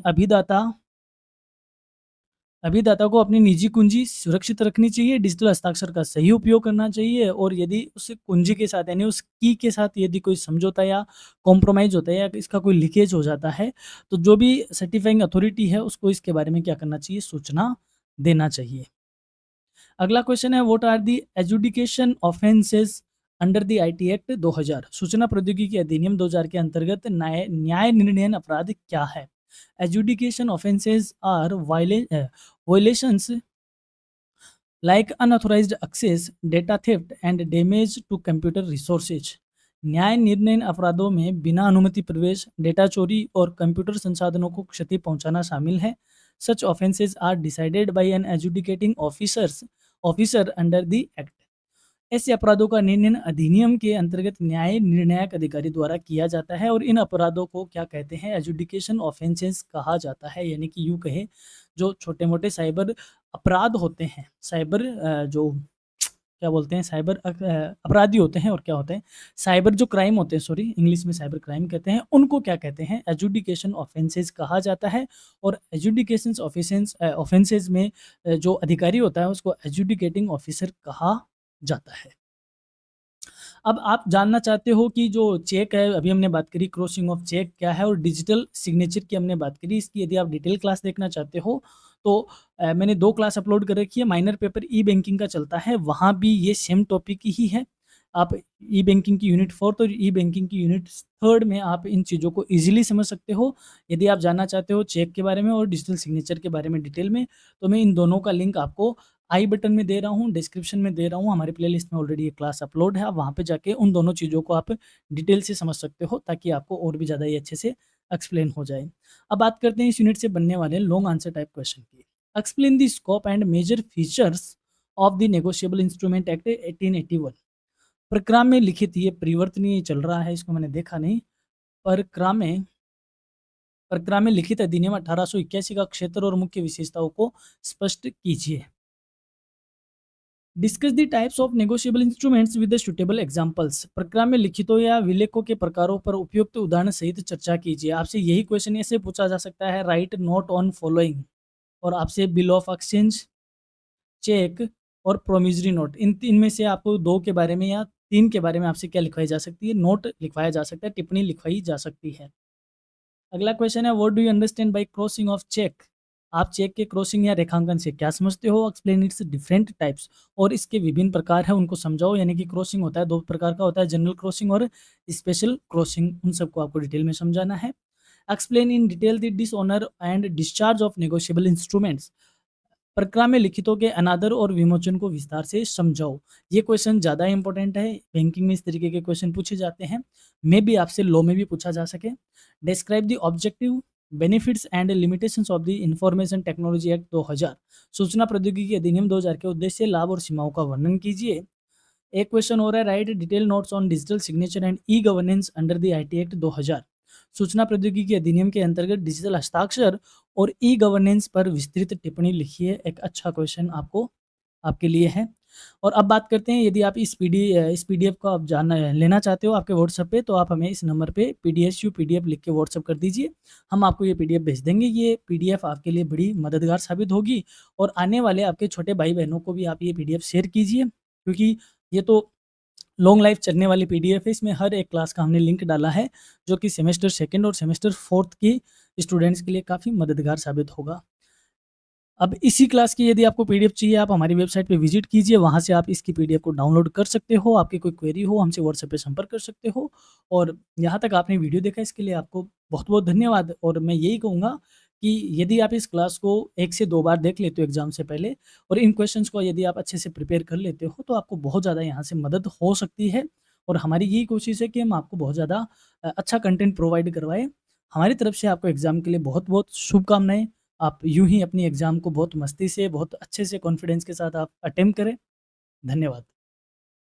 अभिदाता को अपनी निजी कुंजी सुरक्षित रखनी चाहिए, डिजिटल हस्ताक्षर का सही उपयोग करना चाहिए और यदि उस कुंजी के साथ यानी उस की के साथ यदि कोई समझौता या कॉम्प्रोमाइज़ होता है या इसका कोई लीकेज हो जाता है, तो जो भी सर्टिफाइंग अथॉरिटी है उसको इसके बारे में क्या करना चाहिए? सूचना देना चाहिए। अगला क्वेश्चन है, what are the adjudication offences under the IT act 2000? सूचना प्रौद्योगिकी अधिनियम 2000 के अंतर्गत न्याय निर्णयन अपराध क्या है? Adjudication offences are violations like unauthorized access, data theft and damage to computer resources। न्याय निर्णय अपराधों में बिना अनुमति प्रवेश, डेटा चोरी और कंप्यूटर संसाधनों को क्षति पहुंचाना शामिल है। Such offences are decided by an adjudicating officer under the act. ऐसे अपराधों का निर्णय अधिनियम के अंतर्गत न्याय निर्णायक अधिकारी द्वारा किया जाता है और इन अपराधों को क्या कहते हैं? एजुडिकेशन ऑफेंसेस कहा जाता है। यानी कि यूँ कहे, जो छोटे-मोटे साइबर अपराध होते हैं, साइबर जो क्या बोलते हैं, साइबर अपराधी होते हैं और क्या होते हैं? साइबर जो क्राइम होते हैं, सॉरी इंग्लिश में साइबर क्राइम कहते हैं, उनको क्या कहते हैं? एजुडिकेशन ऑफेंसेस कहा जाता है। और एजुडिकेशंस ऑफेंसेस में जो अधिकारी होता है उसको एजुडिकेटिंग ऑफिसर कहा जाता है। अब आप जानना चाहते हो कि जो चेक है, अभी हमने बात करी क्रॉसिंग ऑफ चेक क्या है और डिजिटल सिग्नेचर की हमने बात करी। इसकी यदि आप डिटेल क्लास देखना चाहते हो तो मैंने 2 क्लास अपलोड कर रखी है। माइनर पेपर ई बैंकिंग का चलता है, वहाँ भी ये सेम टॉपिक ही है। आप ई बैंकिंग की यूनिट 4 और ई बैंकिंग की यूनिट 3 में आप इन चीज़ों को ईज़िली समझ सकते हो। यदि आप जानना चाहते हो चेक के बारे में और डिजिटल सिग्नेचर के बारे में डिटेल में, तो मैं इन दोनों का लिंक आपको आई बटन में दे रहा हूँ, डिस्क्रिप्शन में दे रहा हूँ। हमारे प्लेलिस्ट में ऑलरेडी ये क्लास अपलोड है। आप वहाँ पे जाके उन दोनों चीज़ों को आप डिटेल से समझ सकते हो, ताकि आपको और भी ज़्यादा ये अच्छे से एक्सप्लेन हो जाए। अब बात करते हैं इस यूनिट से बनने वाले लॉन्ग आंसर टाइप क्वेश्चन की। Explain the scope and major features of the negotiable instrument act 1881। प्रक्रा में लिखित, ये परिवर्तनीय चल रहा है, इसको मैंने देखा नहीं। प्रक्रा में लिखित अधिनियम 1881 का क्षेत्र और मुख्य विशेषताओं को स्पष्ट कीजिए। Discuss the types of negotiable instruments with the suitable examples. प्रक्रिया में लिखितों या विलेखों के प्रकारों पर उपयुक्त उदाहरण सहित चर्चा कीजिए। आपसे यही क्वेश्चन ऐसे पूछा जा सकता है, राइट नोट ऑन फॉलोइंग, और आपसे बिल ऑफ एक्सचेंज, चेक और प्रोमिसरी नोट, इनमें से आपको 2 के बारे में या 3 के बारे में आपसे क्या लिखवाई जा सकती है, नोट लिखवाया जा सकता है, टिप्पणी लिखवाई जा सकती है। अगला क्वेश्चन है, what do you understand by crossing of cheque. आप चेक के क्रॉसिंग या रेखांकन से क्या समझते हो, एक्सप्लेन इट्स डिफरेंट टाइप्स, और इसके विभिन्न प्रकार हैं उनको समझाओ। यानी कि क्रॉसिंग होता है 2 प्रकार का होता है, जनरल क्रॉसिंग और स्पेशल क्रॉसिंग, उन सबको आपको डिटेल में समझाना है। Explain in detail the dishonour and discharge of negotiable instruments. प्रक्रिया में लिखितों के अनादर और विमोचन को विस्तार से समझाओ। ये क्वेश्चन ज़्यादा इंपॉर्टेंट है, बैंकिंग में इस तरीके के क्वेश्चन पूछे जाते हैं, मे भी आपसे लॉ में भी पूछा जा सके। Describe the objective, benefits and limitations of the information technology act 2000। सूचना प्रौद्योगिकी अधिनियम 2000 के उद्देश्य, लाभ और सीमाओं का वर्णन कीजिए। एक क्वेश्चन हो रहा है, right detail notes on digital signature and e governance under the IT act 2000। सूचना प्रौद्योगिकी अधिनियम के अंतर्गत डिजिटल हस्ताक्षर और ई गवर्नेंस पर विस्तृत टिप्पणी लिखिए। एक अच्छा क्वेश्चन आपको आपके लिए है। और अब बात करते हैं, यदि आप इस पीडीएफ को आप जानना लेना चाहते हो आपके व्हाट्सएप पे, तो आप हमें इस नंबर पे पीडीएफ लिख के व्हाट्सएप कर दीजिए, हम आपको ये पीडीएफ भेज देंगे। ये पीडीएफ आपके लिए बड़ी मददगार साबित होगी, और आने वाले आपके छोटे भाई बहनों को भी आप ये पीडीएफ शेयर कीजिए, क्योंकि ये तो लॉन्ग लाइफ चलने वाली पीडीएफ है। इसमें हर एक क्लास का हमने लिंक डाला है, जो कि सेमेस्टर सेकंड और सेमेस्टर फोर्थ की स्टूडेंट्स के लिए काफ़ी मददगार साबित होगा। अब इसी क्लास की यदि आपको पीडीएफ चाहिए, आप हमारी वेबसाइट पे विजिट कीजिए, वहाँ से आप इसकी पीडीएफ को डाउनलोड कर सकते हो। आपकी कोई क्वेरी हो, हमसे व्हाट्सएप पे संपर्क कर सकते हो। और यहाँ तक आपने वीडियो देखा, इसके लिए आपको बहुत-बहुत धन्यवाद। और मैं यही कहूँगा कि यदि आप इस क्लास को 1 से 2 बार देख लेते हो एग्ज़ाम से पहले, और इन क्वेश्चन्स को यदि आप अच्छे से प्रिपेयर कर लेते हो, तो आपको बहुत ज़्यादा यहाँ से मदद हो सकती है। और हमारी यही कोशिश है कि हम आपको बहुत ज़्यादा अच्छा कंटेंट प्रोवाइड करवाएँ। हमारी तरफ से आपको एग्ज़ाम के लिए बहुत-बहुत शुभकामनाएँ। आप यूँ ही अपनी एग्ज़ाम को बहुत मस्ती से, बहुत अच्छे से, कॉन्फिडेंस के साथ आप अटेम्प्ट करें। धन्यवाद।